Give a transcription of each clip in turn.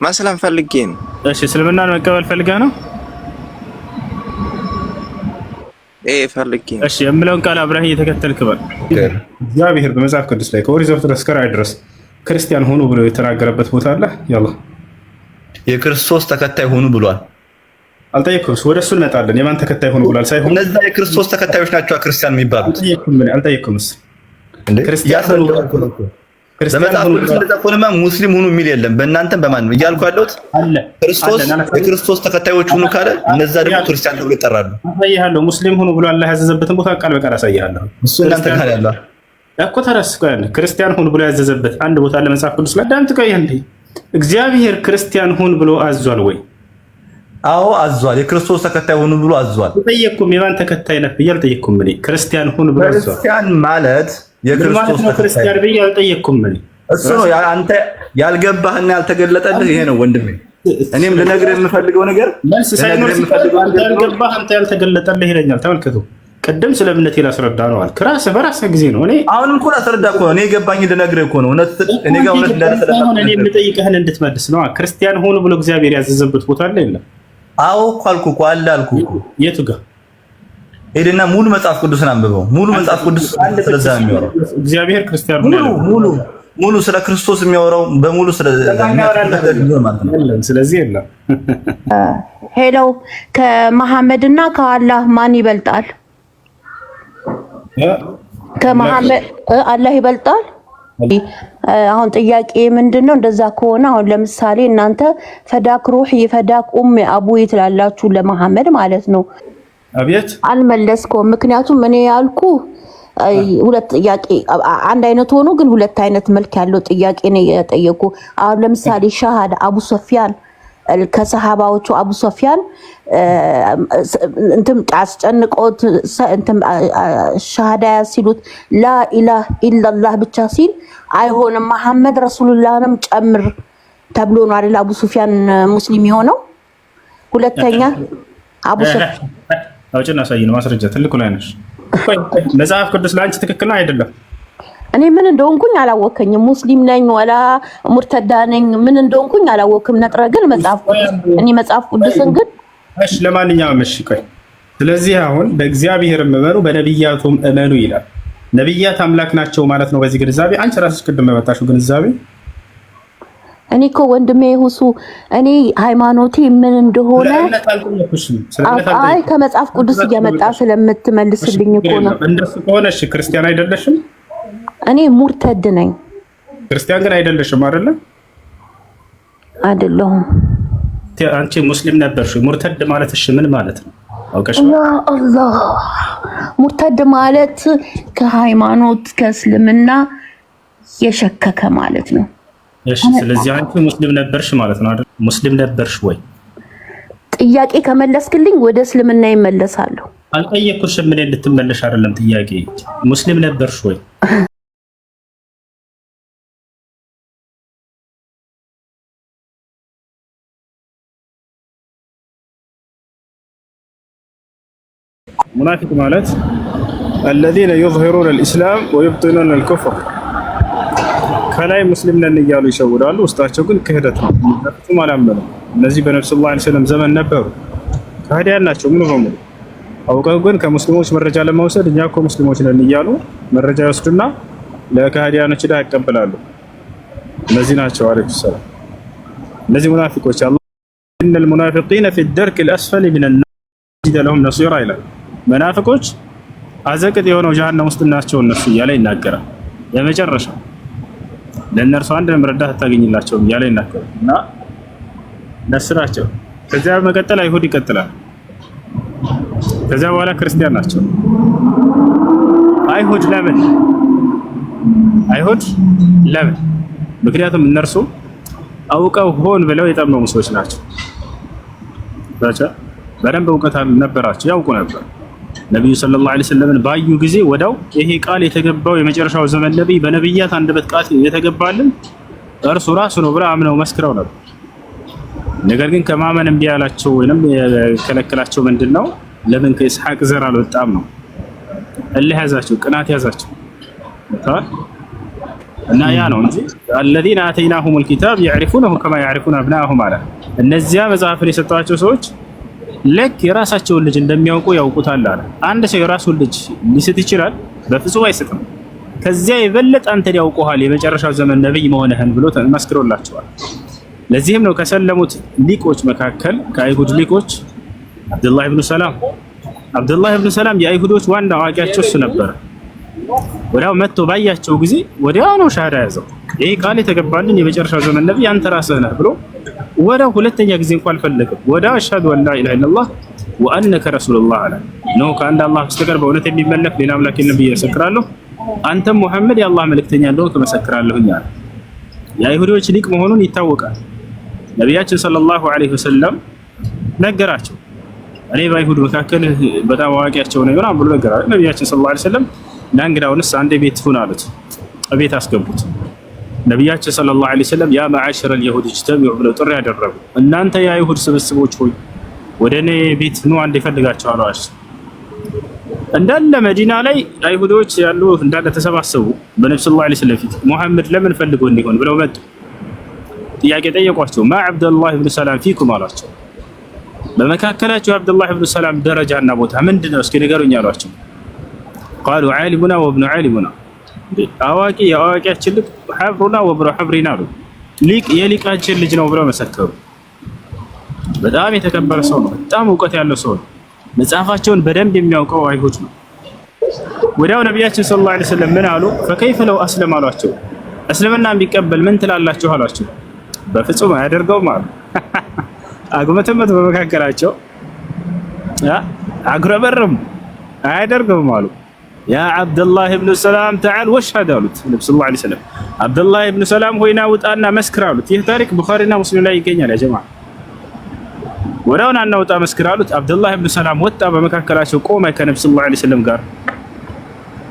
መስለም ፈልጌ ነው። እሺ እስልምናን መቀበል ፈልገህ ነው? ፈልጌ ነው። እሺ የምለውን ቃል አብረህ እየተከተልክ በል። እግዚአብሔር በመጽሐፍ ቅዱስ ላይ ከኦሪት ዘፍጥረት እስከ ራዕይ ድረስ ክርስቲያን ሆኑ ብሎ የተናገረበት ቦታ አለ? ያላ የክርስቶስ ተከታይ ሆኑ ብሏል። አልጠየቅኩምስ? ወደ እሱ እንመጣለን። የማን ተከታይ ሆኑ ብሏል ሳይሆን እነዛ የክርስቶስ ተከታዮች ናቸው ክርስቲያን የሚባሉት። አልጠየቅኩምስ? ክርስቲያን ሆኑ በመጽሐፍ ቅዱስ እንደዛ ከሆነማ ሙስሊም ሆኑ የሚል የለም። በእናንተም በማንም እያልኩ ያለሁት ክርስቶስ የክርስቶስ ተከታዮች ሆኑ ካለ እነዛ ደግሞ ክርስቲያን ተብሎ ይጠራሉ። አሳይሃለሁ። ሙስሊም ሆኑ ብሎ አላህ ያዘዘበትን ቦታ ቃል በቃል አሳይሃለሁ። እሱ እናንተ ጋር ያለው እኮ ተረስከን። ክርስቲያን ሆኑ ብሎ ያዘዘበት አንድ ቦታ ለመጽሐፍ ቅዱስ ላይ ዳምጥ ቆይ እንዴ እግዚአብሔር ክርስቲያን ሆኑ ብሎ አዟል ወይ? አዎ አዟል። የክርስቶስ ተከታይ ሆኑ ብሎ አዟል። ጠየቅኩም። የማን ተከታይ ነህ ብዬ አልጠየቅኩም። እኔ ክርስቲያን ሆኑ ብሎ አዟል። ክርስቲያን ማለት የክርስቶስ ክርስቲያን ብዬ አልጠየቅኩም። እኔ እሱ ነው አንተ ያልገባህና ያልተገለጠልህ ይሄ ነው ወንድሜ። እኔም ልነግርህ የምፈልገው ነገር መልስ ሳይኖር አንተ ያልገባህ አንተ ያልተገለጠልህ ይለኛል። ተመልከቱ። ቅድም ስለ እምነቴ ላስረዳ ነው አልክ። ራስህ በራስህ ጊዜ ነው። እኔ አሁንም እኮ ላስረዳ እኮ ነው። እኔ የገባኝ ልነግርህ እኮ ነው። እኔ ጋር እውነት እንዳልሰለፈ እኔ የምጠይቅህን እንድትመልስ ነው። ክርስቲያን ሆኑ ብሎ እግዚአብሔር ያዘዘበት ቦታ አለ የለም? አዎ እኮ አልኩህ እኮ አለ አልኩህ እኮ። የቱ ጋር ሄድና ሙሉ መጽሐፍ ቅዱስን አንብበው። ሙሉ መጽሐፍ ቅዱስ ስለዛ ነው የሚያወራው። እግዚአብሔር ክርስቲያን ሙሉ ስለ ክርስቶስ የሚያወራው በሙሉ ስለ ስለዚህ የለም። ሄሎ ከመሐመድና ከአላህ ማን ይበልጣል? ከመሐመድ አላህ ይበልጣል። አሁን ጥያቄ ምንድነው? እንደዛ ከሆነ አሁን ለምሳሌ እናንተ ፈዳክ ሩህ ይፈዳክ አቡ ይትላላችሁ ለመሐመድ ማለት ነው። አብየት አልመለስከውም። ምክንያቱም እኔ ያልኩ ሁለት ጥያቄ አንድ አይነት ሆኖ ግን ሁለት አይነት መልክ ያለው ጥያቄ ነው የጠየቁ። አሁን ለምሳሌ ሻሃዳ አቡ ሶፊያን ከሰሃባዎቹ አቡ ሶፊያን እንትን አስጨንቆት እንትን ሻሃዳ ሲሉት ላ ኢላህ ኢላላህ ብቻ ሲል አይሆንም መሐመድ ረሱሉላህንም ጨምር ተብሎ ነው አይደል አቡ ሶፊያን ሙስሊም የሆነው። ሁለተኛ አቡ ሶፊያን አውጭና ሳይን ማስረጃ ትልቁ ላይ ነሽ። መጽሐፍ ቅዱስ ላንቺ ትክክል ነው አይደለም? እኔ ምን እንደሆንኩኝ አላወከኝም። ሙስሊም ነኝ ወላ ሙርተዳ ነኝ ምን እንደሆንኩኝ አላወክም። ነጥረ ግን መጽሐፍ ቅዱስ እኔ መጽሐፍ ቅዱስን ግን እሺ፣ ለማንኛውም እሺ ቆይ። ስለዚህ አሁን በእግዚአብሔር እመኑ በነብያቱም እመኑ ይላል። ነብያት አምላክ ናቸው ማለት ነው በዚህ ግንዛቤ። አንቺ ራስሽ ቅድም መጣሽው ግንዛቤ። እኔ እኮ ወንድሜ ሁሱ እኔ ሃይማኖቴ ምን እንደሆነ አይ ከመጽሐፍ ቅዱስ እየመጣ ስለምትመልስልኝ እኮ ነው። እንደሱ ከሆነ እሺ ክርስቲያን አይደለሽም? እኔ ሙርተድ ነኝ። ክርስቲያን ግን አይደለሽም አይደለ? አይደለሁም። አንቺ ሙስሊም ነበርሽ። ሙርተድ ማለት እሺ ምን ማለት ነው አውቀሽ? ያ አላህ ሙርተድ ማለት ከሃይማኖት ከእስልምና የሸከከ ማለት ነው። እሺ ስለዚህ አንቺ ሙስሊም ነበርሽ ማለት ነው አይደል? ሙስሊም ነበርሽ ወይ? ጥያቄ ከመለስክልኝ ወደ እስልምና ይመለሳለሁ። አልጠየኩሽም። ምን እንድትመለሽ አይደለም ጥያቄ። ሙስሊም ነበርሽ ወይ? ሙናፊቅ ማለት الذين يظهرون الاسلام ويبطنون الكفر ከላይ ሙስሊም ነን እያሉ ይሸውዳሉ፣ ውስጣቸው ግን ክህደት ነው። ፍጹም አላመኑም። እነዚህ በነብዩ ሰለላሁ ዐለይሂ ወሰለም ዘመን ነበሩ፣ ከሃዲያን ናቸው ሙሉ በሙሉ። አውቀው ግን ከሙስሊሞች መረጃ ለመውሰድ እኛ እኮ ሙስሊሞች ነን እያሉ መረጃ ይወስዱና ለከሃዲያኖች ዳ ያቀበላሉ። እነዚህ ናቸው አለይሂ ሰላም። እነዚህ ሙናፊቆች አላህ ኢነል ሙናፊቂነ ፊ الدرك الاسفل من النار يجد لهم نصيرا ይላል። ሙናፊቆች አዘቅት የሆነው ጀሃነም ውስጥ ናቸው እነሱ እያለ ይናገራል። የመጨረሻው ለነርሱ አንድ ረዳት ታገኝላቸው እያለ ይናገራል እና ነስራቸው። ከዚያ በመቀጠል አይሁድ ይቀጥላል። ከዚያ በኋላ ክርስቲያን ናቸው። አይሁድ ለምን? ምክንያቱም እነርሱ አውቀው ሆን ብለው የጠመሙ ሰዎች ናቸው። በደንብ እውቀት ነበራቸው፣ ያውቁ ነበር። ነብዩ ሰለላሁ ዐለይሂ ወሰለም ባዩ ጊዜ ወዳው ይሄ ቃል የተገባው የመጨረሻው ዘመን ነብይ በነብያት አንደበት ቃል የተገባልን እርሱ ራሱ ነው ብለው አምነው መስክረው ነበር። ነገር ግን ከማመን እምቢ ያላቸው ወይንም የከለከላቸው ምንድነው? ለምን ከኢስሐቅ ዘር አልወጣም ነው። እልህ ያዛቸው፣ ቅናት ያዛቸው። እና ያ ነው እንጂ الذين آتيناهم الكتاب يعرفونه كما يعرفون أبناءهم አለ። እነዚያ መጽሐፍን የሰጧቸው ሰዎች ልክ የራሳቸውን ልጅ እንደሚያውቁ ያውቁታል አለ። አንድ ሰው የራሱን ልጅ ሊስት ይችላል? በፍጹም አይስትም። ከዚያ የበለጠ አንተን ያውቁሃል የመጨረሻው ዘመን ነብይ መሆንህን ብሎ መስክሮላቸዋል። ለዚህም ነው ከሰለሙት ሊቆች መካከል ከአይሁድ ሊቆች አብዱላህ ኢብኑ ሰላም የአይሁዶች ዋና አዋቂያቸው እሱ ነበር። ወዲያው መጥቶ ባያቸው ጊዜ ወዲያው ነው ሻሃዳ ያዘው። ይሄ ቃል የተገባልን የመጨረሻው ዘመን ነብይ አንተ ራስህ ነህ ብሎ ወዲያው ሁለተኛ ጊዜ እንኳን አልፈለገም። ወዲያው አሽሀዱ አን ላ ኢላሀ ኢለላህ ወአነከ ረሱሉላህ አለ። ነው ከአንድ አላህ በስተቀር በእውነት የሚመለክ ሌላ አምላክ የለም ብዬ እመሰክራለሁ፣ አንተም ሙሐመድ የአላህ መልእክተኛ እንደሆንክ እመሰክራለሁኝ አለ። የአይሁዶች ሊቅ መሆኑን ይታወቃል። ነቢያችን ሰለላሁ ዐለይሂ ወሰለም ነገራቸው። እኔ በአይሁድ መካከል በጣም አዋቂያቸው ነኝ ብሎ ነገራቸው። ነቢያችን ሰለላሁ ዐለይሂ ወሰለም ለእንግዳውንስ አንድ ቤት ሁን አሉት። ቤት አስገቡት። ነቢያችን ሰለላሁ ዐለይሂ ወሰለም ያ መዓሸረል የሁድ እጅተሚዑ ብለው ጥሪ ያደረጉ፣ እናንተ የአይሁድ ስብስቦች ሆይ ወደ እኔ ቤት ኑ አንድ ይፈልጋቸው አሏቸው። እንዳለ መዲና ላይ አይሁዶች ያሉ እንዳለ ተሰባሰቡ። በነብዩ ሰለላሁ ዐለይሂ ወሰለም ፊት ሙሐመድ ለምን ፈልጎ እንዲሆን ብለው መጡ። ጥያቄ ጠየቋቸው። ማ አብዱላህ ኢብኑ ሰላም ፊኩም አሏቸው። በመካከላቸው አብዱላህ ኢብኑ ሰላም ደረጃና ቦታ ምንድነው እስኪ ንገሩኝ አሏቸው። ቃሉ ዓሊሙና ወብኑ ዓሊሙና፣ አዋቂ የአዋቂያችን ልጅ፣ ሐብሩና ወብኑ ሐብሪና አሉ። ሊቅ የሊቃችን ልጅ ነው ብለው መሰከሩ። በጣም የተከበረ ሰው ነው። በጣም እውቀት ያለው ሰው ነው። መጽሐፋቸውን በደንብ የሚያውቀው አይሁድ ነው። ወዲያው ነቢያችን ሰለላሁ ዐለይሂ ወሰለም ምን አሉ? ፈከይፈ ለው አስለም አሏቸው። እስልምና ቢቀበል ምን ትላላችሁ አሏቸው። በፍጹም አያደርገውም አሉ። አጉመተመት በመካከላቸው አጉረበረሙ። አያደርገውም አሉ። ያ አብዱላህ ኢብኑ ሰላም ተዓል ወሽሀድ አሉት ነብዩ ሰለላሁ ዐለይሂ ወሰለም። አብዱላህ ኢብኑ ሰላም ሆይና ውጣና መስክር አሉት። ይህ ታሪክ ቡኻሪና ሙስሊም ላይ ይገኛል። ያ ጀማዓ ወዳውን አናውጣ መስክር አሉት። አብዱላህ ኢብኑ ሰላም ወጣ፣ በመካከላቸው ቆመ ከነብዩ ሰለላሁ ዐለይሂ ወሰለም ጋር።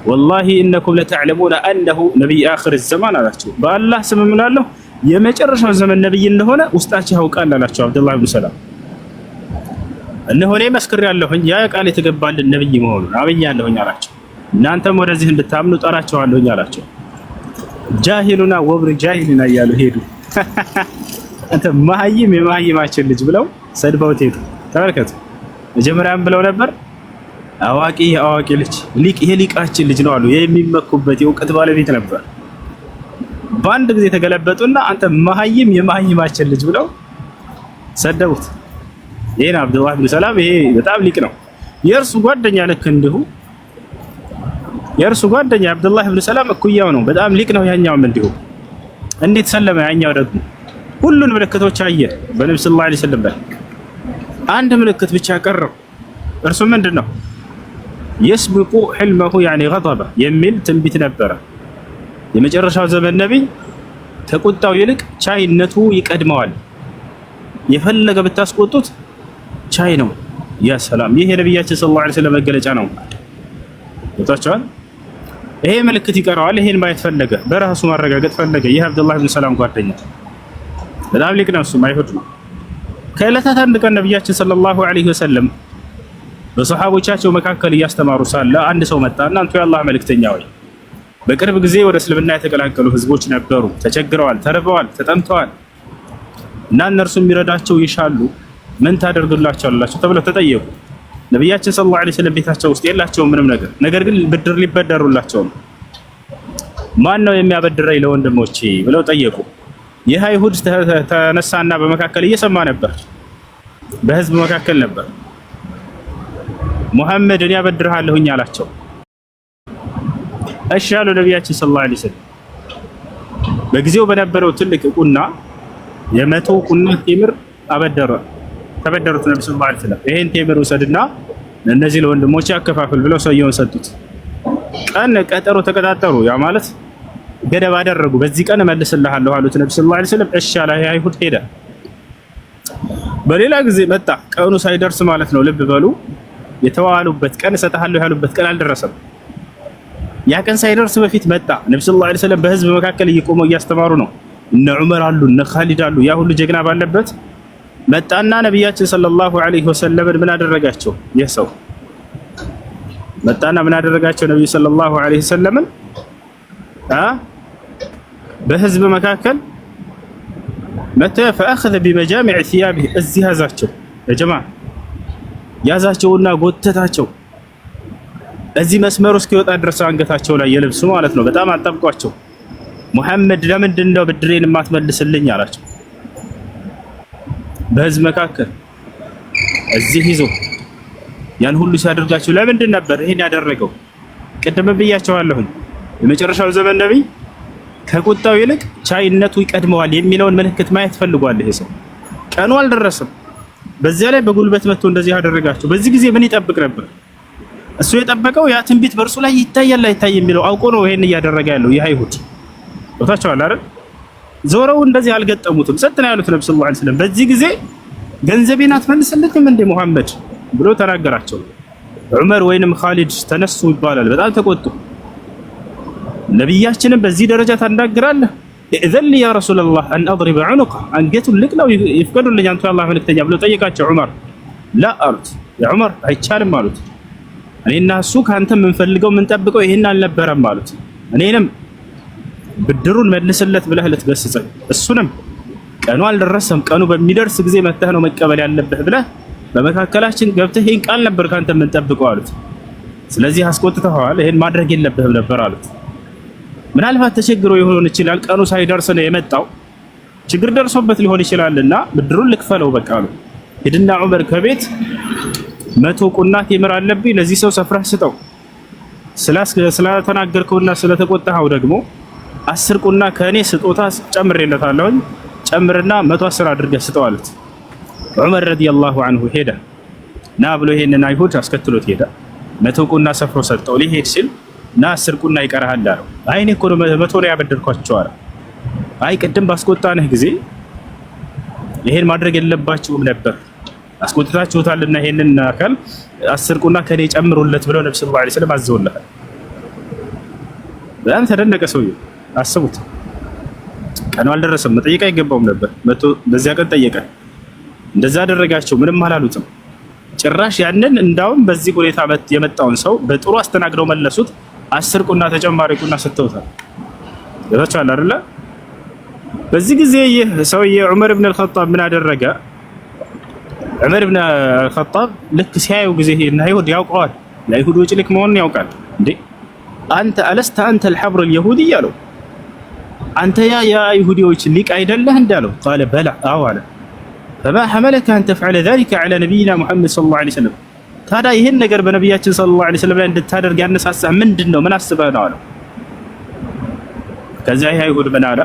ወላሂ ኢነኩም ለተዕለሙነ አነሁ ነቢይ አኺር ዘማን አላቸው። በአላህ ስም እምላለሁ የመጨረሻው ዘመን ነብይ እንደሆነ ውስጣቸው ያውቃል አላቸው። አብዱላህ ኢብኑ ሰላም እነሆ እኔ መስክሬያለሁኝ ያ ቃል የተገባልን ነብይ መሆኑን አምኛለሁኝ አላቸው። እናንተም ወደዚህ እንድታምኑ ጠራቸዋለሁኝ አላቸው። ጃሂሉና ወብር ጃሂልና እያሉ ሄዱ። አንተ መሀይም የመሀይማችን ልጅ ብለው ሰድበውት ሄዱ። ተመልከቱ። መጀመሪያም ብለው ነበር አዋቂ የአዋቂ ልጅ፣ ሊቅ የሊቃችን ልጅ ነው አሉ። የሚመኩበት የእውቀት ባለቤት ነበር። በአንድ ጊዜ ተገለበጡና አንተ መሀይም የመሀይማችን ልጅ ብለው ሰደቡት። ይሄን አብዱላህ ኢብኑ ሰላም ይሄ በጣም ሊቅ ነው። የእርሱ ጓደኛ ልክ እንዲሁ የእርሱ ጓደኛ አብዱላህ ኢብኑ ሰላም እኩያው ነው። በጣም ሊቅ ነው። ያኛውም እንዲሁ እንዴት ሰለመ? ያኛው ደግሞ ሁሉን ምልክቶች አየ በነብዩ ሰለላሁ ዐለይሂ ወሰለም ላይ አንድ ምልክት ብቻ ቀረው። እርሱ ምንድነው? የስብቁ ሕልመሁ ያኒ ገضበ የሚል ትንቢት ነበረ። የመጨረሻው ዘመን ነብይ ከቁጣው ይልቅ ቻይነቱ ይቀድመዋል። የፈለገ ብታስቆጡት ቻይ ነው። ያ ሰላም! ይሄ የነብያችን ሰለላሁ ዐለይሂ ወሰለም መገለጫ ነው። ወጣቻል። ይሄ ምልክት ይቀረዋል። ይሄን ማየት ፈለገ፣ በራሱ ማረጋገጥ ፈለገ። ይሄ አብዱላህ ኢብኑ ሰላም ጓደኛ በጣም ሊቅ ነው። እሱም አይሁድ ነው። ከዕለታት አንድ ቀን ነብያችን ሰለላሁ ዐለይሂ ወሰለም በሰሃቦቻቸው መካከል እያስተማሩ ሳለ አንድ ሰው መጣና አንተ የአላህ መልእክተኛ ወይ፣ በቅርብ ጊዜ ወደ እስልምና የተቀላቀሉ ህዝቦች ነበሩ፣ ተቸግረዋል፣ ተርበዋል፣ ተጠምተዋል እና እነርሱ የሚረዳቸው ይሻሉ፣ ምን ታደርግላቸዋላችሁ ተብለው ተጠየቁ። ነብያችን ሰለላሁ ዐለይሂ ወሰለም ቤታቸው ውስጥ የላቸውም ምንም ነገር፣ ነገር ግን ብድር ሊበደሩላቸው ነው። ማን ነው የሚያበድረኝ ለወንድሞቼ ብለው ጠየቁ። ይህ አይሁድ ተነሳና በመካከል እየሰማ ነበር፣ በህዝብ መካከል ነበር። ሙሐመድ እኔ አበድርሃለሁኝ አላቸው። እሺ አሉ ነቢያችን ሰለላሁ ዐለይሂ ወሰለም። በጊዜው በነበረው ትልቅ ቁና የ100 ቁና ቴምር ተበደሩት ነብዩ ሰለላሁ ዐለይሂ ወሰለም። ይሄን ቴምር ውሰድና እነዚህ ለወንድሞች ያከፋፍል ብለው ሰውየውን ሰጡት። ቀን ቀጠሮ ተቀጣጠሩ። ያ ማለት ገደብ አደረጉ። በዚህ ቀን እመልስልሃለሁ አሉት ነብዩ ሰለላሁ ዐለይሂ ወሰለም። እሺ አለ። አይሁድ ሄደ። በሌላ ጊዜ መጣ። ቀኑ ሳይደርስ ማለት ነው። ልብ በሉ፣ የተዋሉበት ቀን እሰጥሃለሁ ያሉበት ቀን አልደረሰም። ያ ቀን ሳይደርስ በፊት መጣ። ነብዩ ሰለላሁ ዐለይሂ ወሰለም በህዝብ መካከል እየቆሙ እያስተማሩ ነው። እነ ዑመር አሉ፣ እነ ኻሊድ አሉ። ያ ሁሉ ጀግና ባለበት መጣና ነብያችን ሰለላሁ ዐለይሂ ወሰለም ምን አደረጋቸው? ይህ ሰው መጣና ምን አደረጋቸው? ነብዩ ሰለላሁ ዐለይሂ ወሰለም በህዝብ መካከል መተ فاخذ بمجامع ثيابه እዚህ ያዛቸው ለጀማ ያዛቸውና ጎተታቸው እዚህ መስመር ውስጥ ይወጣ ድረስ አንገታቸው ላይ የልብሱ ማለት ነው። በጣም አጣብቋቸው ሙሐመድ ለምንድን ነው ብድሬን የማትመልስልኝ አላቸው። በህዝብ መካከል እዚህ ይዞ ያን ሁሉ ሲያደርጋቸው ለምንድን ነበር ይሄን ያደረገው? ቅድም ብያቸዋለሁ። የመጨረሻው ዘመን ነብይ ከቁጣው ይልቅ ቻይነቱ ይቀድመዋል የሚለውን ምልክት ማየት ፈልጓል። ይሄ ሰው ቀኑ አልደረሰም። በዚያ ላይ በጉልበት መጥቶ እንደዚህ ያደረጋቸው። በዚህ ጊዜ ምን ይጠብቅ ነበር? እሱ የጠበቀው ያ ትንቢት በእርሱ ላይ ይታያል አይታይ የሚለው አውቆ ነው ይሄን እያደረገ ያለው። ይህ አይሁድ ወታቸዋል አይደል? ዞረው እንደዚህ አልገጠሙትም። ሰጥና ያሉት ነብዩ ሰለላሁ ዐለይሂ ወሰለም በዚህ ጊዜ ገንዘቤን አትመልስልኝም እንደ ሙሐመድ ብሎ ተናገራቸው። ዑመር ወይንም ኻሊድ ተነሱ ይባላል። በጣም ተቆጡ። ነብያችንን በዚህ ደረጃ ታናግራለህ? ኢዘን ያ ረሱላህ አን አድሪበ ዑኑቀ አንገቱን ልቅለው ይፍቀዱልኝ አንተ የአላህ መልእክተኛ ብሎ ጠየቃቸው። ዑመር ላ አሉት። ያ ዑመር አይቻልም አሉት። እኔና እሱ ካንተ የምንፈልገው የምንጠብቀው ይሄን አልነበረም አሉት። እኔንም ብድሩን መልስለት ብለህ ልትገስጸኝ፣ እሱንም ቀኑ አልደረሰም ቀኑ በሚደርስ ጊዜ መተህ ነው መቀበል ያለብህ ብለህ በመካከላችን ገብተህ ይሄን ቃል ነበር ካንተ የምንጠብቀው አሉት። ስለዚህ አስቆጥተዋል፣ ይሄን ማድረግ የለብህም ነበር አሉት። ምናልባት ተቸግሮ ይሆን ይችላል፣ ቀኑ ሳይደርስ ነው የመጣው፣ ችግር ደርሶበት ሊሆን ይችላልና ብድሩን ልክፈለው በቃ አሉ። ሂድና ዑመር ከቤት 100 ቁና ቴምር አለብኝ ለዚህ ሰው ሰፍረህ ስጠው፣ ስለተናገርከውና ስለተቆጣኸው ደግሞ 10 ቁና ከኔ ስጦታ ጨምሬለታለሁ፣ ጨምርና 110 አድርገህ ስጠው አሉት። ዑመር ረዲየላሁ ዐንሁ ሄደ ና ብሎ ይሄንን አይሁድ አስከትሎት ሄደ። 100 ቁና ሰፍሮ ሰጠው። ሊሄድ ሲል ና 10 ቁና ይቀርሃል አለው። አይ እኔ እኮ 100 ነው ያበደርኳቸው አለ። አይ ቅድም ባስቆጣነህ ጊዜ ይሄን ማድረግ የለባችሁም ነበር አስቆጥታችሁታልና ይሄንን አካል 10 ቁና ከኔ ጨምሩለት ብለው ነብዩ ሰለላሁ ዐለይሂ ወሰለም አዘውልሃል። በጣም ተደነቀ ሰውዬው። አስቡት፣ ቀኑ አልደረሰም፣ መጠየቅ አይገባውም ነበር። መቶ በዚያ ቀን ጠየቀ። እንደዛ አደረጋቸው፣ ምንም አላሉትም። ጭራሽ ያንን እንዳውም በዚህ ሁኔታ የመጣውን ሰው በጥሩ አስተናግደው መለሱት። 10 ቁና ተጨማሪ ቁና ሰጥተውታል። ይወጣቻል አይደለ? በዚህ ጊዜ ይህ ሰውዬ ዑመር ኢብኑ አልኸጣብ ምን አደረገ? ዑመር ኢብኑ አልኸጣብ ልክ ሲያዩ ጊዜ እና አይሁድ ያውቀዋል፣ ለአይሁዶች ልክ መሆኑን ያውቃል። እንዴ አንተ አለስተ አንተ الحبر اليهودي ያለው አንተ ያ የአይሁዲዎች ሊቅ አይደለህ እንዳለው قال بلى አዎ አለ። فما حملك أن تفعل ذلك على نبينا محمد صلى الله عليه وسلم ታዲያ ይሄን ነገር በነብያችን ሰለላሁ ዐለይሂ ወሰለም ላይ እንድታደርግ ያነሳሳህ ምንድነው? ምን አስበህ ነው አለው። ከዚያ ይህ አይሁድ ምን አለ?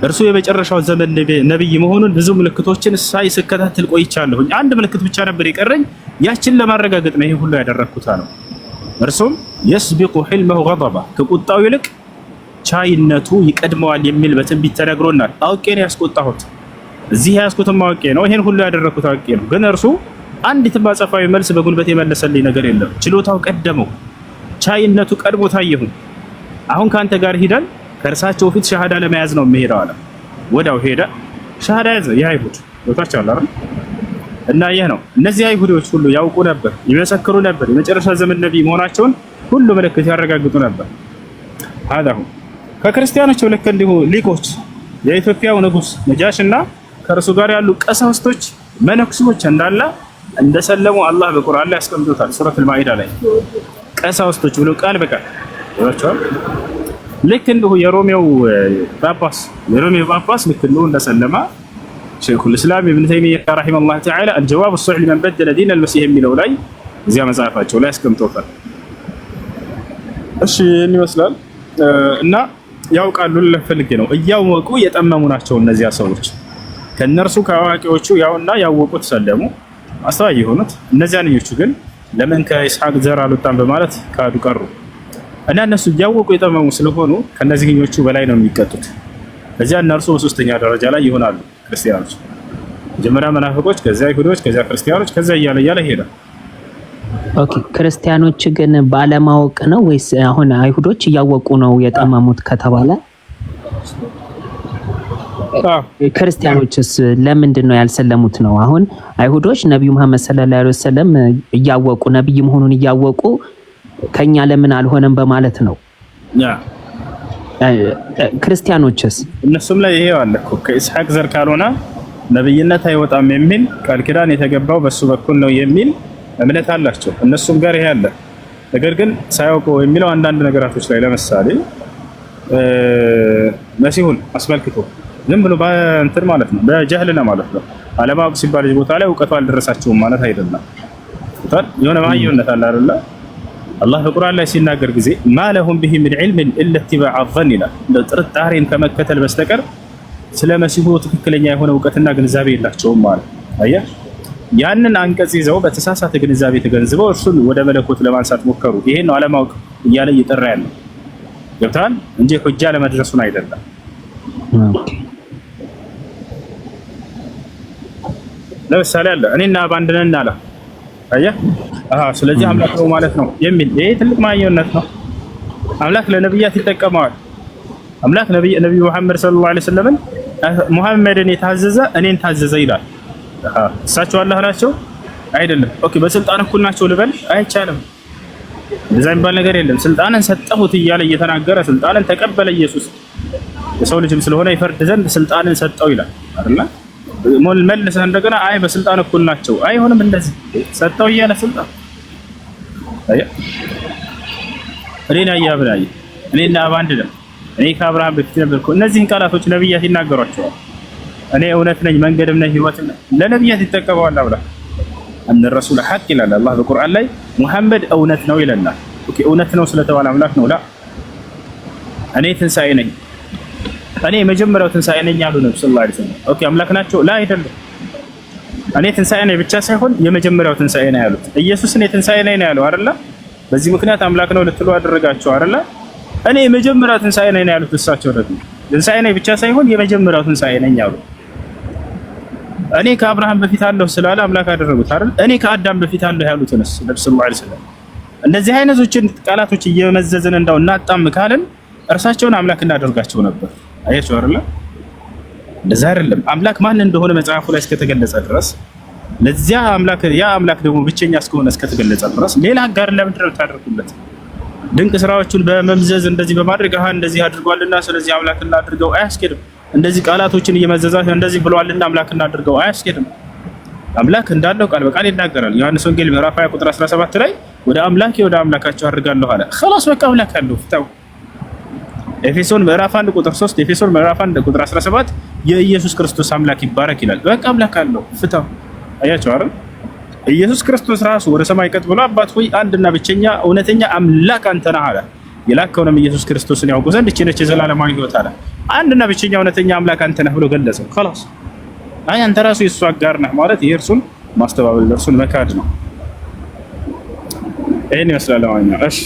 እርሱ የመጨረሻው ዘመን ነብይ መሆኑን ብዙ ምልክቶችን ሳይስከታተል ቆይቻለሁኝ። አንድ ምልክት ብቻ ነበር የቀረኝ፣ ያችን ለማረጋገጥ ነው ይሄ ሁሉ ያደረኩት አለው። እርሱም يسبق حلمه غضبه ከቁጣው ይልቅ ቻይነቱ ይቀድመዋል የሚል በትንቢት ተነግሮናል። አውቄ ነው ያስቆጣሁት፣ እዚህ ያስቆጥተው አውቄ ነው ይሄን ሁሉ ያደረኩት አውቄ ነው። ግን እርሱ አንዲት ማጸፋዊ መልስ በጉልበት የመለሰልኝ ነገር የለም። ችሎታው ቀደመው፣ ቻይነቱ ቀድሞ ታየሁኝ። አሁን ካንተ ጋር ሂደን ከእርሳቸው ፊት ሻሃዳ ለመያዝ ነው የምሄደው አለ። ወዳው ሄደ፣ ሻሃዳ ያዘ። የአይሁድ ወጣች አለ አይደል? እና ይሄ ነው እነዚህ አይሁዶች ሁሉ ያውቁ ነበር፣ ይመሰክሩ ነበር፣ የመጨረሻ ዘመን ነብይ መሆናቸውን ሁሉ ምልክት ያረጋግጡ ነበር። هذا هو ከክርስቲያኖች ልክ እንዲሁ ሊቆች የኢትዮጵያው ንጉስ ነጃሽና ከእርሱ ጋር ያሉ ቀሳውስቶች መነኩሴዎች እንዳለ እንደሰለሙ አላህ በቁርአን ላይ አስቀምጦታል። ሱረቱል ማኢዳ ላይ ቀሳውስቶች ብሎ ቃል በቃል ይወጣል። ልክ እንዲሁ የሮሜው ጳጳስ ልክ እንዲሁ እንደሰለማ ሸይኹል ኢስላም ኢብኑ ተይሚያ ረሂመሁላህ ተዓላ الجواب الصحيح لمن بدل دين المسيح የሚለው ላይ እዚያ መጽሐፋቸው ላይ አስቀምጦታል። እሺ ይሄን ይመስላል እና ያውቃሉ ለፈልጌ ነው እያወቁ የጠመሙ ናቸው እነዚያ ሰዎች። ከነርሱ ከአዋቂዎቹ ያውና ያወቁት ሰለሙ አስተዋይ የሆኑት እነዚያኞቹ ግን ለምን ከኢስሐቅ ዘር አልወጣም በማለት ካዱ ቀሩ። እና እነሱ እያወቁ የጠመሙ ስለሆኑ ከነዚህኞቹ በላይ ነው የሚቀጡት። ከዚያ እነርሱ በሶስተኛ ደረጃ ላይ ይሆናሉ ክርስቲያኖች። መጀመሪያ መናፍቆች፣ ከዚያ አይሁዶች፣ ከዚያ ክርስቲያኖች፣ ከዚያ እያለ ሄደ። ኦኬ ክርስቲያኖች ግን ባለማወቅ ነው ወይስ አሁን አይሁዶች እያወቁ ነው የጠመሙት ከተባለ ክርስቲያኖችስ ለምንድን ነው ያልሰለሙት ነው? አሁን አይሁዶች ነብዩ መሐመድ ሰለላሁ ዐለይሂ ወሰለም እያወቁ ነብይ መሆኑን እያወቁ ከኛ ለምን አልሆነም በማለት ነው። ክርስቲያኖችስ እነሱም ላይ ይሄው አለ እኮ ከኢስሐቅ ዘር ካልሆነ ነብይነት አይወጣም የሚል ቃል ኪዳን የተገባው በሱ በኩል ነው የሚል እምነት አላቸው። እነሱም ጋር ይሄ አለ። ነገር ግን ሳያውቁ የሚለው አንዳንድ ነገራቶች ላይ ለምሳሌ መሲሁን አስመልክቶ ዝም ብሎ በእንትን ማለት ነው በጀህል ነው ማለት ነው። አለማወቅ ሲባል እዚህ ቦታ ላይ እውቀቱ አልደረሳቸውም ማለት አይደለም። የሆነ ማየውነት አለ አይደለ? አላህ በቁርአን ላይ ሲናገር ጊዜ ማለሁም ቢሂ ሚን ዒልሚን ኢላ ኢትባዕ አዘን ይላል። ጥርጣሬን ከመከተል በስተቀር ስለ መሲሁ ትክክለኛ የሆነ እውቀትና ግንዛቤ የላቸውም ማለት አየህ። ያንን አንቀጽ ይዘው በተሳሳተ ግንዛቤ ተገንዝበው እርሱን ወደ መለኮት ለማንሳት ሞከሩ። ይሄን ነው አለማወቅ እያለ እየጠራ ያለው ገብታል እንጂ ሁጃ ለመድረሱን አይደለም። ለምሳሌ አለ እኔና ባንድ ነን አለ አየህ። ስለዚህ አምላክ ነው ማለት ነው የሚል ይሄ ትልቅ ማየውነት ነው። አምላክ ለነብያት ይጠቀመዋል። አምላክ ነብዩ መሐመድ ሰለላሁ ዐለይሂ ወሰለም ሙሐመድን የታዘዘ እኔን ታዘዘ ይላል። እሳቸው አላህ ናቸው አይደለም። ኦኬ በስልጣን እኩል ናቸው ልበል? አይቻልም። እንደዛ የሚባል ነገር የለም። ስልጣንን ሰጠሁት እያለ እየተናገረ ስልጣንን ተቀበለ ኢየሱስ። የሰው ልጅም ስለሆነ ይፈርድ ዘንድ ስልጣንን ሰጠው ይላል አይደል? መልሰህ እንደገና አይ በስልጣን እኩል ናቸው አይሆንም። እንደዚህ ሰጠው እያለ ስልጣን እኔና ያብራይ እኔና ባንድ ነው እኔ ከአብርሃም በፊት ነበርኩ። እነዚህን ቃላቶች ነብያት ይናገሯቸዋል። እኔ እውነት ነኝ መንገድም ነኝ ህይወትም ነኝ ለነብያት ይጠቀመዋል። አብርሃም እነ ረሱል ሐቅ ይላል አላህ በቁርአን ላይ ሙሐመድ እውነት ነው ይለናል። ኦኬ እውነት ነው ስለተባለ አምላክ ነው ላ እኔ ትንሳኤ ነኝ እኔ የመጀመሪያው ትንሳኤ ነኝ ያሉ ነብዩ ሰለላሁ ዐለይሂ ወሰለም ኦኬ አምላክ ናቸው ላ አይደለም። እኔ ትንሳኤ ነኝ ብቻ ሳይሆን የመጀመሪያው ትንሳኤ ነው ያሉት። ኢየሱስ እኔ ትንሳኤ ነኝ ነው ያለው አይደለ? በዚህ ምክንያት አምላክ ነው ልትሉ አደረጋቸው አይደለ? እኔ የመጀመሪያው ትንሳኤ ነኝ ያሉት እሳቸው ደግሞ ትንሳኤ ነኝ ብቻ ሳይሆን የመጀመሪያው ትንሳኤ ነኝ ያሉ። እኔ ከአብርሃም በፊት አለሁ ስላለ አምላክ አደረጉት አይደል? እኔ ከአዳም በፊት አለሁ ያሉትንስ ነብዩ ሰለላሁ ዐለይሂ ወሰለም እንደዚህ አይነቶችን ቃላቶች እየመዘዝን እንዳው እናጣም ካልን እርሳቸውን አምላክ እናደርጋቸው ነበር። አያችሁ አይደል? እንደዛ አይደለም። አምላክ ማን እንደሆነ መጽሐፉ ላይ እስከተገለጸ ድረስ ለዚያ አምላክ ያ አምላክ ደግሞ ብቸኛ እስከሆነ እስከተገለጸ ድረስ ሌላ ጋር ለምንድን ነው ታደርጉለት? ድንቅ ስራዎቹን በመምዘዝ እንደዚህ በማድረግ እንደዚህ አድርጓልና ስለዚህ አምላክ እናድርገው አያስኬድም። እንደዚህ ቃላቶችን እየመዘዛችሁ እንደዚህ ብለዋልና አምላክ እናድርገው አያስኬድም። አምላክ እንዳለው ቃል በቃል ይናገራል። ዮሐንስ ወንጌል ምዕራፍ 20 ቁጥር 17 ላይ ወደ አምላካቸው አድርጋለሁ አለ። خلاص በቃ አምላክ አለው ፍታው። ኤፌሶን ምዕራፍ 1 ቁጥር 3 ኤፌሶን ምዕራፍ 1 ቁጥር 17 የኢየሱስ ክርስቶስ አምላክ ይባረክ ይላል። በቃ አምላክ አለው ፍታው። አያችሁ አይደል? ኢየሱስ ክርስቶስ ራሱ ወደ ሰማይ ቀጥ ብሎ አባት ሆይ አንድና ብቸኛ እውነተኛ አምላክ አንተ ነህ አለ። የላከውንም ኢየሱስ ክርስቶስን ያውቁ ዘንድ እቺ ነች የዘላለማዊ ሕይወት አለ። አንድና ብቸኛ እውነተኛ አምላክ አንተ ነህ ብሎ ገለጸው። خلاص አይ አንተ ራሱ የእሱ አጋር ነህ ማለት ይሄ እርሱን ማስተባበል እርሱን መካድ ነው። ይሄን ይመስላል አሁን። እሺ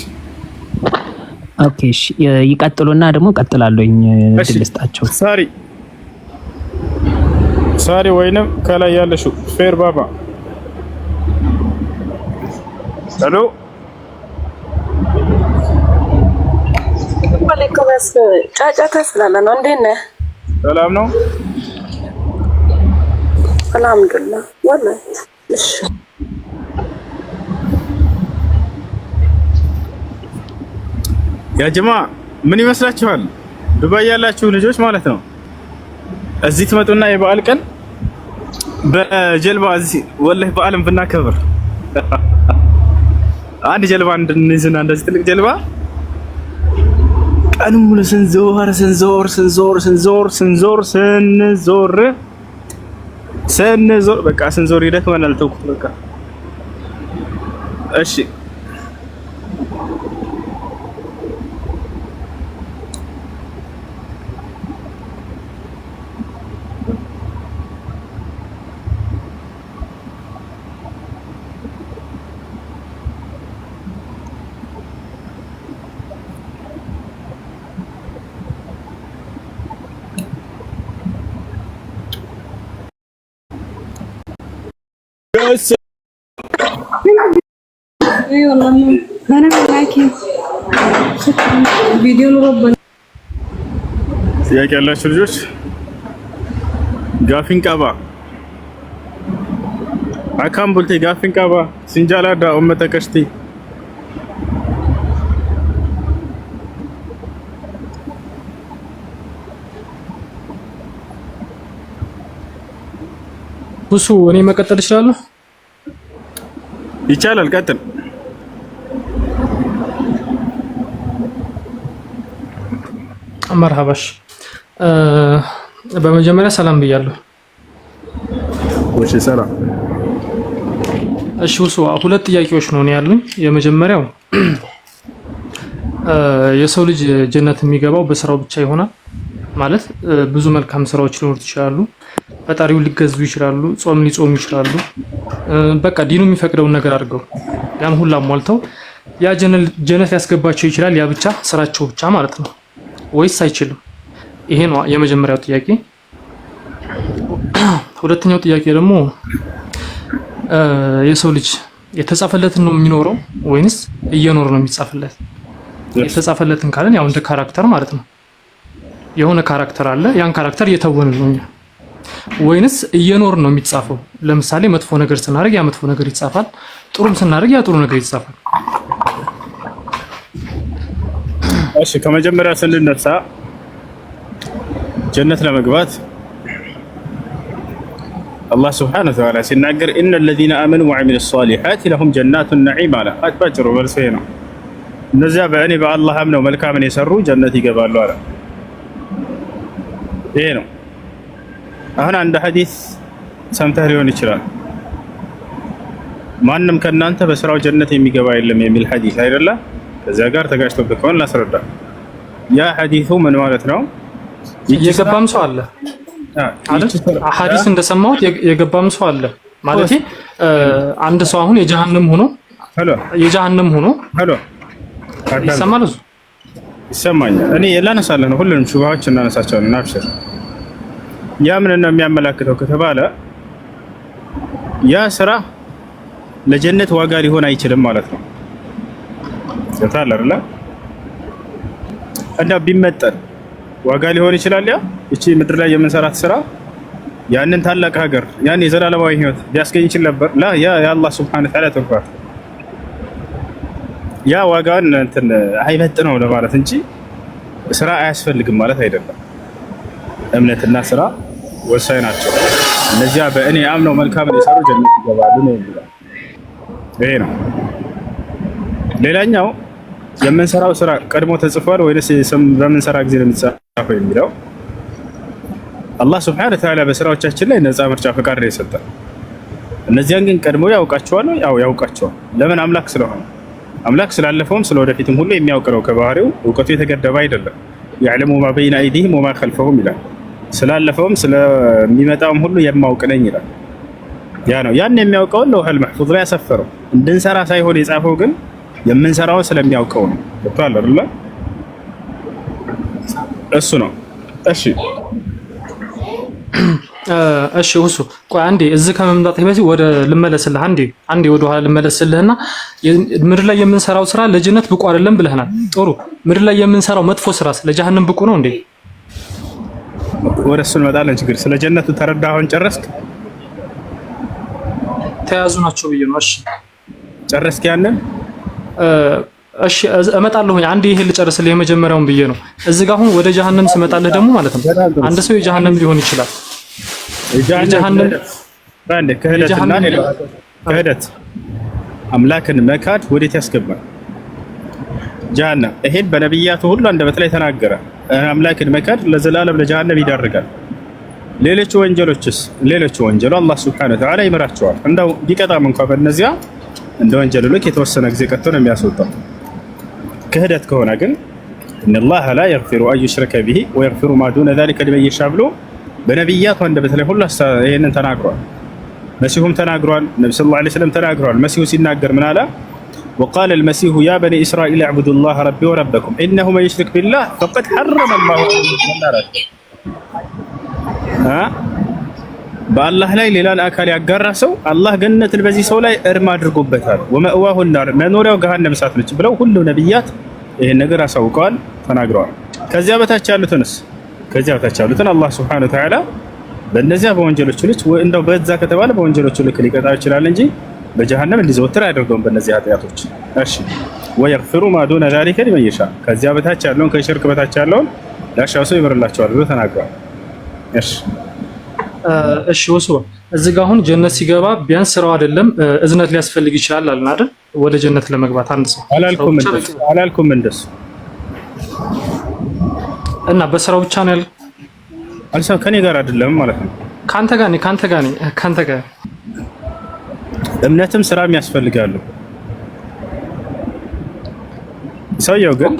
ኦኬ እሺ ይቀጥሉና ደግሞ ቀጥላለሁኝ ድልስጣቸው ሳሪ ወይንም ከላይ ያለሽው ፌር ባባ ሄሎ ወለከመስ ጫጫታ ስላለ ነው። እንዴት ነህ? ሰላም ነው አልሐምዱሊላህ ወላሂ። እሺ ያ ጀማ ምን ይመስላችኋል? ዱባይ ያላችሁ ልጆች ማለት ነው እዚህ ትመጡና የበዓል ቀን በጀልባ እዚህ ወላሂ በዓልን ብናከብር አንድ ጀልባ እንድንይዝና እንደዚህ ትልቅ ጀልባ ቀን ሙሉ ስንዞር በቃ ስንዞር ይደክመናል። ተውኩት በቃ እሺ ጥያቄ ያላችሁ ልጆች ጋፊን ቀባ አካም ቡልቴ ጋፊን ቀባ ሲንጃላዳ ኡመተ ከሽቲ ሁሱ እኔ መቀጠል እችላለሁ? ይቻላል፣ ቀጥል። መርሐባሽ። በመጀመሪያ ሰላም ብያለሁ። እሺ ሰላም። እሺ ሁሱ ሁለት ጥያቄዎች ነው ያሉኝ። የመጀመሪያው የሰው ልጅ ጀነት የሚገባው በስራው ብቻ ይሆናል ማለት ብዙ መልካም ስራዎች ሊኖሩ ይችላሉ፣ ፈጣሪውን ሊገዙ ይችላሉ፣ ጾም ሊጾሙ ይችላሉ፣ በቃ ዲኑ የሚፈቅደውን ነገር አድርገው ያን ሁሉ አሟልተው ያ ጀነት ያስገባቸው ይችላል። ያ ብቻ ስራቸው ብቻ ማለት ነው ወይስ አይችልም? ይሄ ነው የመጀመሪያው ጥያቄ። ሁለተኛው ጥያቄ ደግሞ የሰው ልጅ የተጻፈለትን ነው የሚኖረው ወይንስ እየኖረ ነው የሚጻፍለት? የተጻፈለትን ካለን ያው እንደ ካራክተር ማለት ነው። የሆነ ካራክተር አለ፣ ያን ካራክተር እየተወነ ነው እኛ፣ ወይንስ እየኖር ነው የሚጻፈው? ለምሳሌ መጥፎ ነገር ስናደርግ ያ መጥፎ ነገር ይጻፋል፣ ጥሩም ስናደርግ ያ ጥሩ ነገር ይጻፋል። እሺ ከመጀመሪያ ስንነሳ ጀነት ለመግባት አላህ ስብሐነሁ ወተዓላ ሲናገር ኢነ الذين آمنوا وعملوا الصالحات لهم جنات النعيم አለ። አጭሩ መልስ ይሄ ነው። እነዚያ በእኔ በአላህ አምነው መልካምን የሰሩ ጀነት ይገባሉ አለ። ይሄ ነው። አሁን አንድ ሐዲስ ሰምተህ ሊሆን ይችላል። ማንም ከእናንተ በስራው ጀነት የሚገባ የለም የሚል ሐዲስ አይደለ? ከዚያ ጋር ተጋጭቶብህ ከሆነ ላስረዳ። ያ ሐዲሱ ምን ማለት ነው? የገባም ሰው አለ አይደል? ሐዲስ እንደሰማሁት የገባም ሰው አለ ማለት አንድ ሰው አሁን የጀሃነም ሆኖ ይሰማል? ይሰማኛል። እኔ ላነሳለህ ነው። ሁሉንም ሹባዎች እናነሳቸዋለን። ናፍሰህ ያ ምን ነው የሚያመላክተው ከተባለ ያ ስራ ለጀነት ዋጋ ሊሆን አይችልም ማለት ነው። ሰታል አይደለ? እና ቢመጠን ዋጋ ሊሆን ይችላል። ያ እቺ ምድር ላይ የምንሰራት ስራ ያንን ታላቅ ሀገር ያን የዘላለማዊ ህይወት ሊያስገኝ ይችል ነበር። ላ ያ የአላህ Subhanahu Ta'ala ተርፋት ያ ዋጋን እንትን አይመጥነው ለማለት እንጂ ስራ አያስፈልግም ማለት አይደለም። እምነትና ስራ ወሳኝ ናቸው። እነዚያ በእኔ አምነው መልካም የሰሩ ጀነት ይገባሉ ነው የሚለው። ይሄ ነው። ሌላኛው የምንሰራው ስራ ቀድሞ ተጽፏል ወይስ በምንሰራ ጊዜ ነው የሚጻፈው የሚለው አላህ Subhanahu Ta'ala በስራዎቻችን ላይ ነፃ ምርጫ ፈቃድ ነው የሰጠን። እነዚያን ግን ቀድሞ ያውቃቸዋል። ያው ያውቃቸዋል። ለምን? አምላክ ስለሆነ። አምላክ ስላለፈውም ስለወደፊትም ሁሉ የሚያውቅ ነው። ከባህሪው እውቀቱ የተገደበ አይደለም። يعلم ما بين ايديهم وما خلفهم ይላል። ስላለፈውም ስለሚመጣውም ሁሉ የማውቅ ነኝ ይላል። ያ ነው ያን የሚያውቀው ለውሐል መህፉዝ ላይ ያሰፈረው። እንድንሰራ ሳይሆን የጻፈው ግን የምንሰራው ስለሚያውቀው ነው። ወጣለ አይደል? እሱ ነው። እሺ ሁሱ ቆይ አንዴ እዚህ ከመምጣት በፊት ወደ ልመለስልህ። አንዴ ወደ ኋላ ልመለስልህና ምድር ላይ የምንሰራው ስራ ለጀነት ብቁ አይደለም ብለህናል። ጥሩ። ምድር ላይ የምንሰራው መጥፎ ስራስ ለጀሃነም ብቁ ነው እንዴ? ወደ እሱ እንመጣለን። ችግር ስለ ጀነቱ ተረዳኸውን? ጨረስክ? ተያዙ ናቸው ብዬ ነው። እሺ ጨረስክ ያንን? እሺ እመጣለሁ። አንዴ ይሄ ልጨርስልህ የመጀመሪያውን ብዬ ነው። እዚህ ጋር አሁን ወደ ጀሃነም ስመጣልህ ደግሞ ማለት ነው አንድ ሰው የጀሃነም ሊሆን ይችላል። የጀሃነም ባንድ ክህደት አምላክን መካድ ወዴት ያስገባል? ጀሃነም። ይሄን በነብያቱ ሁሉ አንደበት ላይ ተናገረ። አምላክን መካድ ለዘላለም ለጀሃነም ይዳርጋል። ሌሎች ወንጀሎችስ? ሌሎች ወንጀሉ አላህ Subhanahu Ta'ala ይመራቸዋል። እንደው ቢቀጣም እንኳን በእነዚያ እንደ ወንጀሉ ልክ የተወሰነ ጊዜ ቀጥቶ ነው የሚያስወጣው። ክህደት ከሆነ ግን ኢነላህ ላ የግፊሩ አን ዩሽረከ ቢሂ ወየግፊሩ ማ ዱነ ዛሊከ ሊመን የሻእ ብሎ በነብያቱ አንደበት ላይ ሁሉ ይሄንን ተናግሯል። መሲሁም ተናግሯል። ነብዩ ሰለላሁ ዐለይሂ ወሰለም ተናግሯል። መሲሁ ሲናገር ምን አለ? وقال المسيح يا بني إسرائيل اعبدوا الله ربي وربكم إنه من يشرك بالله فقد حرم الله عليه በአላህ ላይ ሌላን አካል ያጋራ ሰው አላህ ገነትን በዚህ ሰው ላይ እርም አድርጎበታል። ወመእዋሁ النار መኖሪያው ገሃነም እሳት ነች ብለው ሁሉ ነብያት ይሄን ነገር አሳውቀዋል፣ ተናግረዋል። ከዚያ በታች ያሉትን አላህ Subhanahu Ta'ala በእነዚያ በወንጀሎች ልክ እንደው በዛ ከተባለ በወንጀሎች ልክ ሊቀጣ ይችላል እንጂ በጀሃነም እንዲዘወትር አያደርገውም በእነዚህ ኃጢያቶች። እሺ ወየግፊሩ ማ ዱነ ዛሊከ ሊመን የሻእ ከዚያ በታች ያለውን ከሽርክ በታች ያለውን ላሻው ሰው ይምርላቸዋል ብሎ ተናግሯል። እሺ እሺ ወሱ እዚህ ጋር አሁን ጀነት ሲገባ ቢያንስ ስራው አይደለም እዝነት ሊያስፈልግ ይችላል አለን አይደል? ወደ ጀነት ለመግባት አንድ ሰው አላልኩም እንደሱ እና በስራው ብቻ ነው ያለው። አልሰው ከኔ ጋር አይደለም ማለት ነው። ካንተ ጋር እምነትም ስራም ያስፈልጋሉ። ሰውየው ግን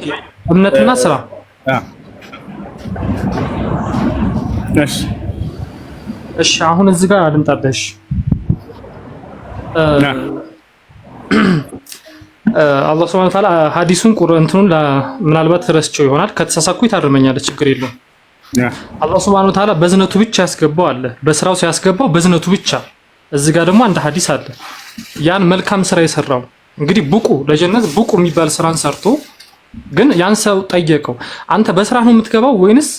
እምነትና ስራ እሺ አሁን እዚህ ጋር አድምጣለሽ። አላህ Subhanahu Wa Ta'ala ሐዲሱን ቁርአኑን ምናልባት ረስቸው ይሆናል ከተሳሳኩ ይታረመኛለች ችግር የለውም። አላህ Subhanahu Wa Ta'ala በዝነቱ ብቻ ያስገባው አለ በስራው ሲያስገባው በዝነቱ ብቻ። እዚህ ጋር ደግሞ አንድ ሐዲስ አለ ያን መልካም ስራ የሰራው እንግዲህ ብቁ ለጀነት ብቁ የሚባል ስራን ሰርቶ ግን ያን ሰው ጠየቀው አንተ በስራ ነው የምትገባው ወይንስ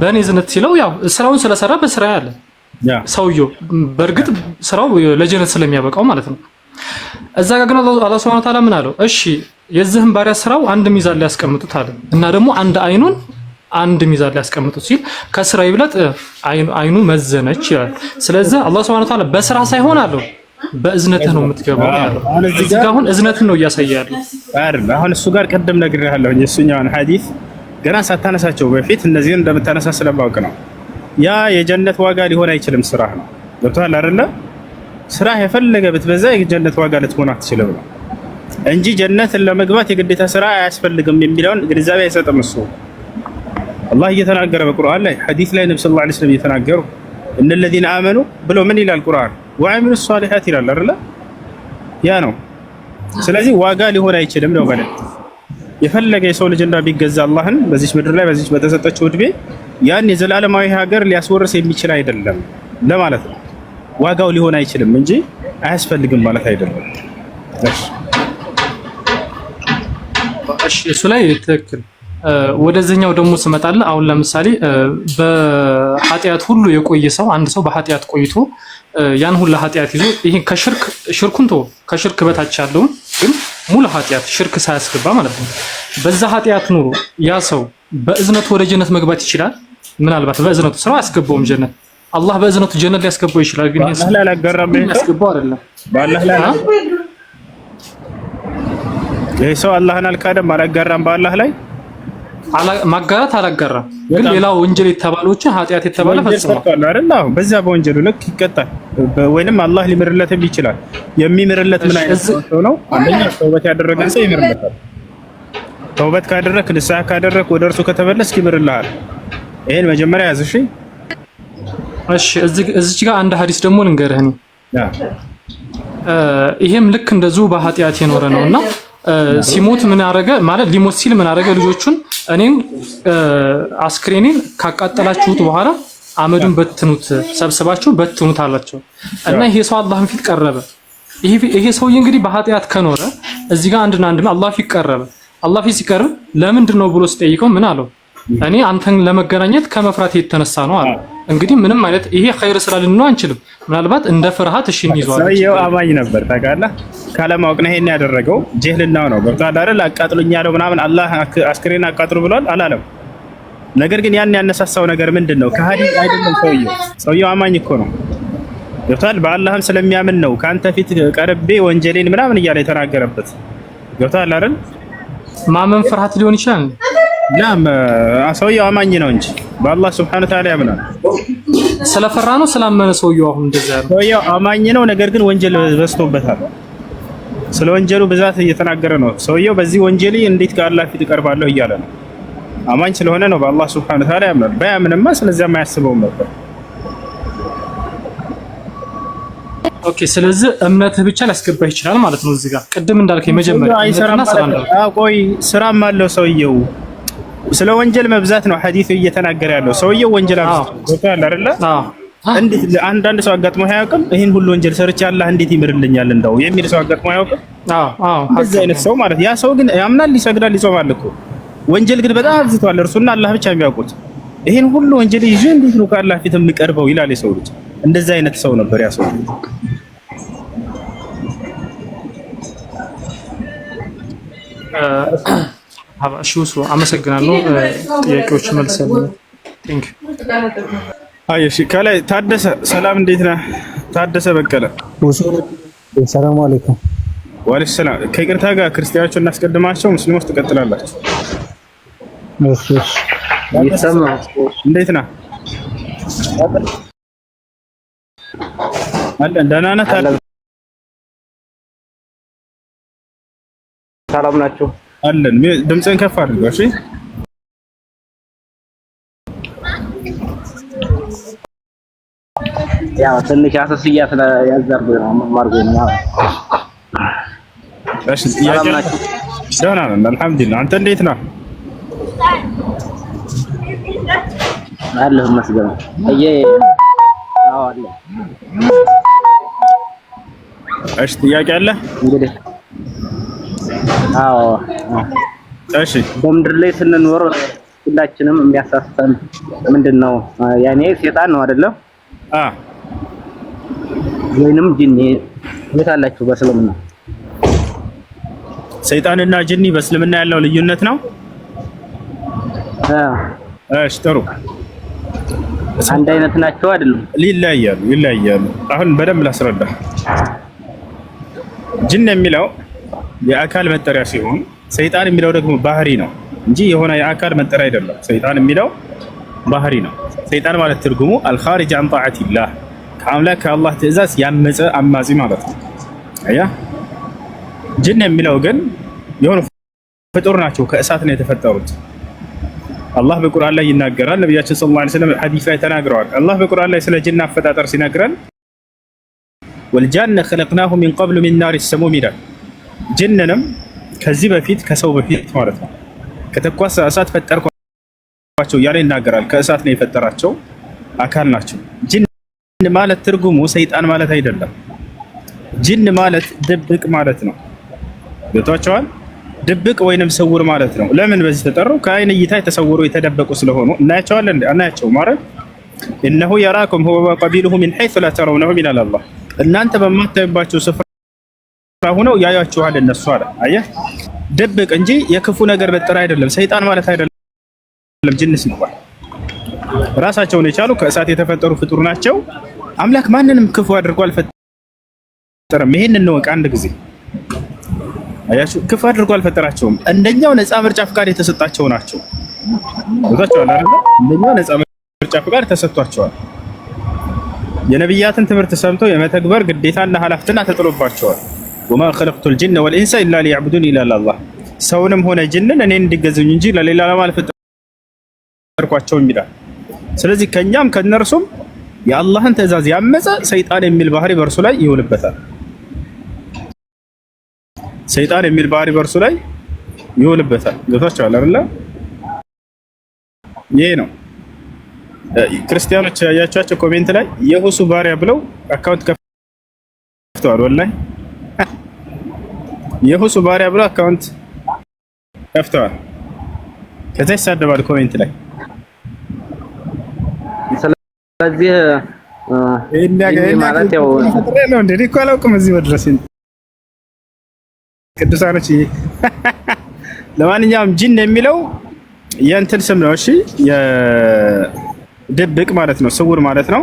በእኔ ዝነት ሲለው ያው ስራውን ስለሰራ በስራ ያለ ሰውየው በእርግጥ ስራው ለጀነት ስለሚያበቃው ማለት ነው። እዛ ጋር ግን አላህ Subhanahu Wa Ta'ala ምን አለው? እሺ የዚህም ባሪያ ስራው አንድ ሚዛን ላይ ያስቀምጡት አለ እና ደግሞ አይኑን አንድ ሚዛን ላይ ያስቀምጡት ሲል ከስራ ይብለጥ አይኑ መዘነች ይላል። ስለዚህ አላህ Subhanahu Wa Ta'ala በስራ ሳይሆን አለው በእዝነትህ ነው የምትገባው ያለው። እዚህ ጋር አሁን እዝነትን ነው እያሳያለሁ አይደል? አሁን እሱ ጋር ቀደም ነግሬሃለሁ የሱኛውን ሐዲስ ገና ሳታነሳቸው በፊት እነዚህን እንደምታነሳ ስለማውቅ ነው። ያ የጀነት ዋጋ ሊሆን አይችልም ስራ ነው። ገብቶሃል አይደለ? ስራ የፈለገ ብትበዛ የጀነት ዋጋ ልትሆን አትችልም ነው እንጂ ጀነትን ለመግባት የግዴታ ስራ አያስፈልግም የሚለውን ግንዛቤ አይሰጥም እሱ። አላህ እየተናገረ በቁርአን ላይ ሐዲስ ላይ ነብዩ ሰለላሁ ዐለይሂ ወሰለም እየተናገሩ እነለዚነ አመኑ ብሎ ምን ይላል ቁርአን? ወአሚሉ ሷሊሃት ይላል አይደለ? ያ ነው። ስለዚህ ዋጋ ሊሆን አይችልም ነው ማለት የፈለገ የሰው ልጅ ቢገዛ አላህን በዚህ ምድር ላይ በዚህ በተሰጠችው እድሜ ያን የዘላለማዊ ሀገር ሊያስወርስ የሚችል አይደለም ለማለት ነው። ዋጋው ሊሆን አይችልም እንጂ አያስፈልግም ማለት አይደለም። እሺ እሱ ላይ ትክክል። ወደዚህኛው ደግሞ ስመጣለ አሁን ለምሳሌ በኃጢአት ሁሉ የቆየ ሰው አንድ ሰው በኃጢአት ቆይቶ ያን ሁሉ ኃጢአት ይዞ ይሄን ሽርኩን ተው ከሽርክ በታች ያለውን ግን ሙሉ ኃጢአት ሽርክ ሳያስገባ ማለት ነው በዛ ኃጢአት ኑሮ ያ ሰው በእዝነቱ ወደ ጀነት መግባት ይችላል። ምናልባት በእዝነቱ ስራው አያስገባውም ጀነት አላህ በእዝነቱ ጀነት ሊያስገባው ይችላል። ግን አላህ ላይ አላገራም ያስገባው አይደለም በአላህ ላይ ሰው አላህን አልካደም አላገራም በአላህ ላይ ማጋራት አላጋራም። ግን ሌላ ወንጀል የተባለዎችን ኃጢአት የተባለ ፈጽሟል አይደል? አዎ በዛ በወንጀሉ ልክ ይቀጣል ወይንም አላህ ሊምርለትም ይችላል። የሚምርለት ምን አይነት ሰው ነው? አንደኛ ተውበት ያደረገን ሰው ይምርለታል። ተውበት ካደረክ ንስሐ ካደረክ ወደ እርሱ ከተመለስክ ይምርልሃል። ይሄን መጀመሪያ ያዝ። እሺ እዚች ጋር አንድ ሐዲስ ደግሞ ልንገርህ ነው። ይሄም ልክ እንደዚሁ በኃጢአት የኖረ ነውና ሲሞት ምን አረገ ማለት ሊሞት ሲል ምን አረገ? ልጆቹን እኔን አስክሬኔን ካቃጠላችሁት በኋላ አመዱን በትኑት ሰብስባችሁ በትኑት አላቸው እና ይሄ ሰው አላህን ፊት ቀረበ። ይሄ ሰውዬ እንግዲህ በኃጢአት ከኖረ እዚህ ጋር አንድና አንድ አላህ ፊት ቀረበ። አላህ ፊት ሲቀርብ ለምንድን ነው ብሎ ሲጠይቀው ምን አለው? እኔ አንተን ለመገናኘት ከመፍራት የተነሳ ነው አለ። እንግዲህ ምንም አይነት ይሄ ኸይር ስላልን ነው አንችልም። ምናልባት እንደ ፍርሃት እሺ እንይዟል። ሰውየው አማኝ ነበር ታውቃለህ። ካለማወቅ ነው ይሄን ያደረገው። ጅህልናው ነው ገብቶሃል አይደል? አቃጥሉኝ ያለው ምናምን አላህ አስክሬን አቃጥሉ ብሏል አላለም። ነገር ግን ያን ያነሳሳው ነገር ምንድነው? ከሃዲ አይደለም ሰውየው አማኝ እኮ ነው ገብቶሃል። በአላህም ስለሚያምን ነው ካንተ ፊት ቀርቤ ወንጀሌን ምናምን እያለ የተናገረበት ገብቶሃል አይደል? ማመን ፍርሃት ሊሆን ይችላል። ናም ሰውየው አማኝ ነው እንጂ በአላህ Subhanahu Wa Ta'ala ያምናል። ስለፈራ ነው ስላመነ ሰውየው አሁን እንደዛ ያለው ሰውየው አማኝ ነው። ነገር ግን ወንጀል በዝቶበታል። ስለ ወንጀሉ ብዛት እየተናገረ ነው። ሰውየው በዚህ ወንጀል እንዴት ከአላህ ፊት እቀርባለሁ እያለ ነው። አማኝ ስለሆነ ነው በአላህ Subhanahu Wa Ta'ala ያምናል። ባያምንማ ስለዚያ የማያስበው ነበር። ኦኬ ስለዚህ እምነትህ ብቻ ሊያስገባህ ይችላል ማለት ነው። እዚህ ጋር ቅድም እንዳልከኝ መጀመሪያ አይሰራም ማለት ቆይ ስራም አለው ሰውየው። ስለ ወንጀል መብዛት ነው ሐዲሱ እየተናገረ ያለው። ሰውየው ወንጀል አብዝቷል አይደለ? እንዴት አንዳንድ ሰው አጋጥሞ አያውቅም? ይሄን ሁሉ ወንጀል ሰርቼ አላህ እንዴት ይምርልኛል እንደው የሚል ሰው አጋጥሞ አያውቅም? እንደዚህ አይነት ሰው ማለት ያ ሰው ግን ያምናል፣ ይሰግዳል፣ ይጾማል እኮ ወንጀል ግን በጣም አብዝቷል። እርሱና አላህ ብቻ የሚያውቁት ይሄን ሁሉ ወንጀል ይዤ እንዴት ነው ከአላህ ፊት የሚቀርበው ይላል የሰው ልጅ። እንደዚህ አይነት ሰው ነበር ያ ሰው። አመሰግናለሁ። ጥያቄዎች መልሰልኝ። ቴንክ ዩ እሺ ከላይ ታደሰ ሰላም፣ እንዴት ነህ? ታደሰ በቀለ። ሰላም አለይኩም። ወአለይኩም ሰላም። ከይቅርታ ጋር ክርስቲያኖችን እናስቀድማቸው፣ ሙስሊሞች ትቀጥላላችሁ። እሺ ይሰማል። እንዴት ነህ? አለን ደህና ነህ? ሰላም ናችሁ? አለን። ድምፅህን ከፍ አድርገው። እሺ ያው ትንሽ አሰስያ ስለያዘርኩ ነው ማርጎ ነው። እሺ ሰላም ናችሁ? ደህና ነን አልሐምዱሊላህ። አንተ እንዴት ነህ? አለሁ መስገን አዎ አለ። እሺ ጥያቄ አለ እንግዲህ? አዎ እሺ በምድር ላይ ስንኖር ሁላችንም የሚያሳስተን ምንድነው? ያኔ ሰይጣን ነው አይደለም? ወይንም ጂኒ የታላችሁ በእስልምና? ሰይጣንና ጂኒ በእስልምና ያለው ልዩነት ነው? እሺ ጥሩ። አንድ አይነት ናቸው አይደለም? ይለያያሉ። አሁን በደንብ ላስረዳ። ጂን የሚለው የአካል መጠሪያ ሲሆን ሰይጣን የሚለው ደግሞ ባህሪ ነው እንጂ የሆነ የአካል መጠሪያ አይደለም። ሰይጣን የሚለው ባህሪ ነው። ሰይጣን ማለት ትርጉሙ አልኻሪጅ አን ጣዓቲላህ፣ ከአምላክ ከአላህ ትእዛዝ ያመፀ አማጺ ማለት ነው። አያ ጂን የሚለው ግን የሆነ ፍጡር ናቸው፣ ከእሳት ነው የተፈጠሩት። አላህ በቁርአን ላይ ይናገራል። ነብያችን ሰለላሁ ዐለይሂ ወሰለም ሐዲስ ላይ ተናግረዋል። አላህ በቁርአን ላይ ስለ ጂን አፈጣጠር ሲነግረን ወልጃነ ኸለቅናሁ ሚን ቀብሉ ሚን ናሪ ሰሙም ይላል። ጂንንም ከዚህ በፊት ከሰው በፊት ማለት ነው ከተኳሰ እሳት ፈጠርኳቸው እያለ ይናገራል። ከእሳት ነው የፈጠራቸው አካል ናቸው። ጂን ማለት ትርጉሙ ሰይጣን ማለት አይደለም። ጂን ማለት ድብቅ ማለት ነው። ገብቷቸዋል? ድብቅ ወይንም ስውር ማለት ነው። ለምን በዚህ ተጠሩ? ከአይን እይታ የተሰወሩ የተደበቁ ስለሆኑ እናያቸዋለን። አናያቸው ማለት እነሆ የራኩም ሁወ ወቀቢሉሁ ሚን ሐይሱ ላ ተረውነሁም ይላል አላህ። እናንተ በማታዩባቸው ስፍራ ሆነው ያያችኋል እነሱ አለ። አየህ፣ ድብቅ እንጂ የክፉ ነገር መጠሪያ አይደለም። ሰይጣን ማለት አይደለም። ጂን ሲባል ራሳቸውን የቻሉ ከእሳት የተፈጠሩ ፍጡር ናቸው። አምላክ ማንንም ክፉ አድርጎ አልፈጠረም። ይሄንን ነው አንድ ጊዜ አያችሁ፣ ክፉ አድርጎ አልፈጠራቸውም። እንደኛው ነፃ ምርጫ ፍቃድ የተሰጣቸው ናቸው። ወጣቸዋል አይደል? እንደኛው ነፃ ምርጫ ፍቃድ ተሰጥቷቸዋል። የነብያትን ትምህርት ሰምተው የመተግበር ግዴታና ኃላፊነት ተጥሎባቸዋል። ወማ ኸለቅቱል ጂነ ወልኢንሰ ኢላ ሊያዕቡዱን ይላል አላህ። ሰውንም ሆነ ጂንን እኔን እንዲገዙኝ እንጂ ለሌላ አልፈጠርኳቸውም ይላል። ስለዚህ ከኛም ከነርሱም የአላህን ትእዛዝ ያመፀ ሰይጣን የሚል ባህሪ በእርሱ ላይ ይውልበታል። ሰይጣን የሚል ባህሪ በእርሱ ላይ ይውልበታል። ገብቷችኋል አይደል? ይሄ ነው። ክርስቲያኖች ያያቻቸው ኮሜንት ላይ የሁሱ ባሪያ ብለው አካውንት ከፍተዋል። ወላሂ የሁሱ ባሪያ ብለው አካውንት ከፍተዋል። ከዛ ይሳደባል ኮሜንት ላይ። ስለዚህ ማለት ያው ነው እንዴ? እኮ አላውቅም እዚህ መድረስ ቅዱሳኖች። ለማንኛውም ጂን የሚለው የእንትን ስም ነው። እሺ የድብቅ ማለት ነው፣ ስውር ማለት ነው።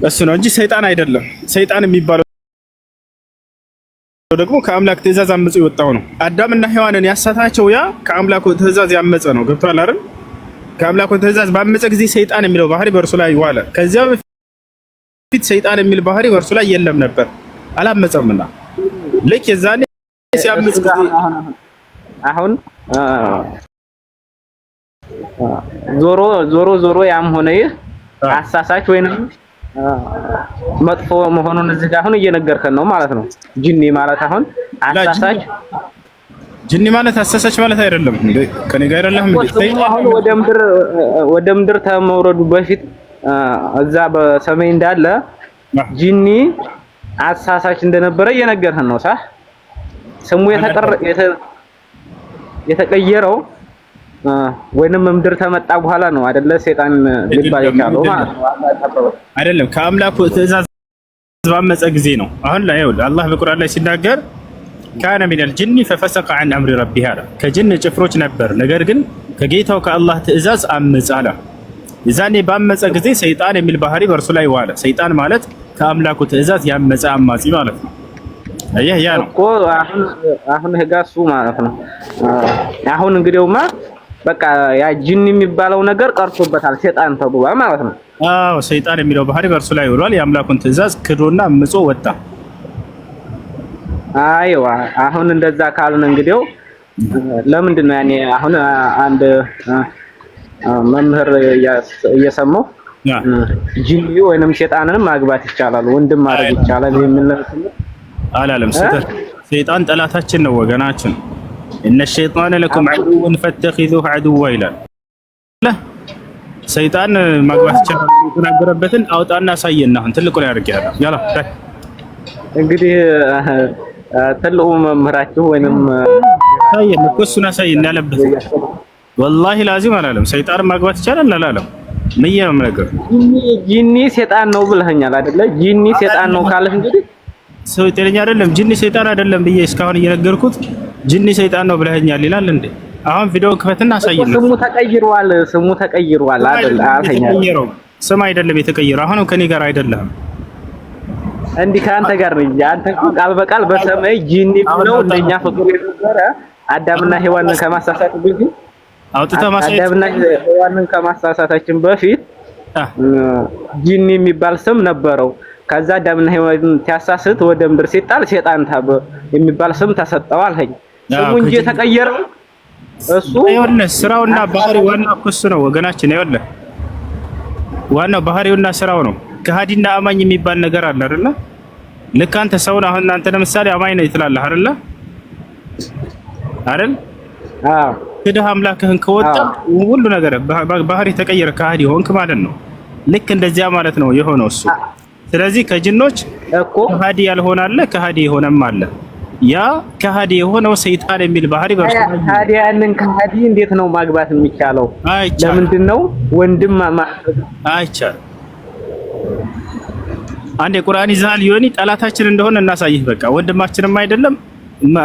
እሱ ነው እንጂ ሰይጣን አይደለም። ሰይጣን የሚባለው ደግሞ ከአምላክ ትእዛዝ አመፁ የወጣው ነው። አዳምና ሔዋንን ያሳታቸው ያ ከአምላኩ ትእዛዝ ያመፀ ነው። ገብቷል አይደል? ከአምላኩ ትእዛዝ ባመፀ ጊዜ ሰይጣን የሚለው ባህሪ በእርሱ ላይ ዋለ። ከዚያ በፊት ሰይጣን የሚል ባህሪ በእርሱ ላይ የለም ነበር፣ አላመፀምና። ልክ የዛኔ ሲያመፅ ጊዜ አሁን ዞሮ ያም ሆነ ይህ አሳሳች ወይንም መጥፎ መሆኑን እዚህ ጋር አሁን እየነገርከን ነው ማለት ነው። ጂኒ ማለት አሁን አሳሳች፣ ጂኒ ማለት አሳሳች ማለት አይደለም እንዴ? ከኔ ጋር አይደለም እንዴ? አሁን ወደ ምድር ተመውረዱ በፊት እዛ በሰማይ እንዳለ ጂኒ አሳሳች እንደነበረ እየነገርከን ነው። ሳህ ስሙ የተቀየረው ወይንም ምድር ተመጣ በኋላ ነው አይደለ? ሰይጣን ሊባል የቻለው ማለት ነው አይደለም። ከአምላኩ ትእዛዝ ባመፀ ጊዜ ነው። አሁን ላይ አላህ በቁርአን ላይ ሲናገር ካነ ሚነል ጂኒ ፈፈሰቀ ዐን አምሪ ረቢህ አለ። ከጂን ጭፍሮች ነበር፣ ነገር ግን ከጌታው ከአላህ ትእዛዝ አመፀ አለ። የዛኔ ባመፀ ጊዜ ሰይጣን የሚል ባህሪ በእርሱ ላይ ዋለ። ሰይጣን ማለት ከአምላኩ ትእዛዝ ያመፀ አማጺ ማለት ነው። አየህ ያ ነው እኮ አሁን ህጋሱ ማለት ነው። አሁን እንግዲያውማ በቃ ያ ጂኒ የሚባለው ነገር ቀርቶበታል፣ ሰይጣን ተብሏል ማለት ነው። አዎ ሰይጣን የሚለው ባህሪ በእርሱ ላይ ውሏል። የአምላኩን ትእዛዝ ክዶና አምጾ ወጣ። አይዋ አሁን እንደዛ ካልን እንግዲያው ለምንድን ነው ያኔ አሁን አንድ መምህር እየሰማሁ ጂኒ ወይንም ሰይጣንንም ማግባት ይቻላል ወንድም ማድረግ ይቻላል የሚል አላለም። ሰይጣን ጠላታችን ነው ወገናችን። እነ ሸይጣን ለኩም ዐዱወን ፈተኺዙሁ ዐዱዋ ይላል። ሰይጣን ማግባት ይቻላል የተናገረበትን አውጣና አሳየና አሁን ትልቁ ላይ አድርጌያለሁ። ያላ እንግዲህ ትልቁ መምህራችሁ ወይንም አሳየን እኮ እሱን አሳየን ያለበት ወላሂ ላዚም አላለም። ሰይጣን ማግባት ይቻላል አላለም። ምንም ነገር ጂኒ ሰይጣን ነው ብለኸኛል አይደለ? ጂኒ ሰይጣን ነው ካለህ እንግዲህ ሰው ጤነኛ አይደለም። ጂኒ ሰይጣን አይደለም ብዬ እስካሁን እየነገርኩት ጂኒ ሰይጣን ነው ብለኸኛል ይላል እንዴ? አሁን ቪዲዮ ክፈትና አሳየን። ስሙ ተቀይሯል አይደል? አልተቀየረው። ስም አይደለም የተቀየረው። አሁንም ከኔ ጋር አይደለም እንዲህ ከአንተ ጋር ነው እንጂ አንተ ቃል በቃል በሰማይ ጂኒ ብለው እንደኛ ፍጡር የነበረ አዳምና ሔዋንን ከማሳሳት በፊት አውጥተህ ማሳየት አዳምና ሔዋንን ከማሳሳታችን በፊት ጂኒ የሚባል ስም ነበረው። ከዛ አዳምና ሔዋንን ሲያሳስት ወደ ምድር ሲጣል ሰይጣን የሚባል ስም ተሰጠው አልኸኝ። ስሙ እንጂ የተቀየረው እሱ ይኸውልህ ስራውና ባህሪው ዋናው እሱ ነው ወገናችን። ይኸውልህ ዋናው ባህሪውና ስራው ነው። ከሃዲና አማኝ የሚባል ነገር አለ አይደለ? ልክ አንተ ሰውን አሁን አንተ ለምሳሌ አማኝ ነኝ ትላለህ አይደለ? አይደል? አዎ ክደህ አምላክህን ከወጣ ሁሉ ነገር ባህሪ ተቀየረ፣ ከሃዲ ሆንክ ማለት ነው። ልክ እንደዚያ ማለት ነው የሆነው እሱ። ስለዚህ ከጅኖች እኮ ከሃዲ ያልሆነ አለ፣ ከሃዲ የሆነም አለ። ያ ከሃዲ የሆነው ሰይጣን የሚል ባህሪ በርሱ ያንን ከሃዲ እንዴት ነው ማግባት የሚቻለው? ለምንድን ነው ወንድም አይቻልም። አንድ የቁርአን ይዛል ዮኒ ጠላታችን እንደሆነ እናሳይህ። በቃ ወንድማችንም አይደለም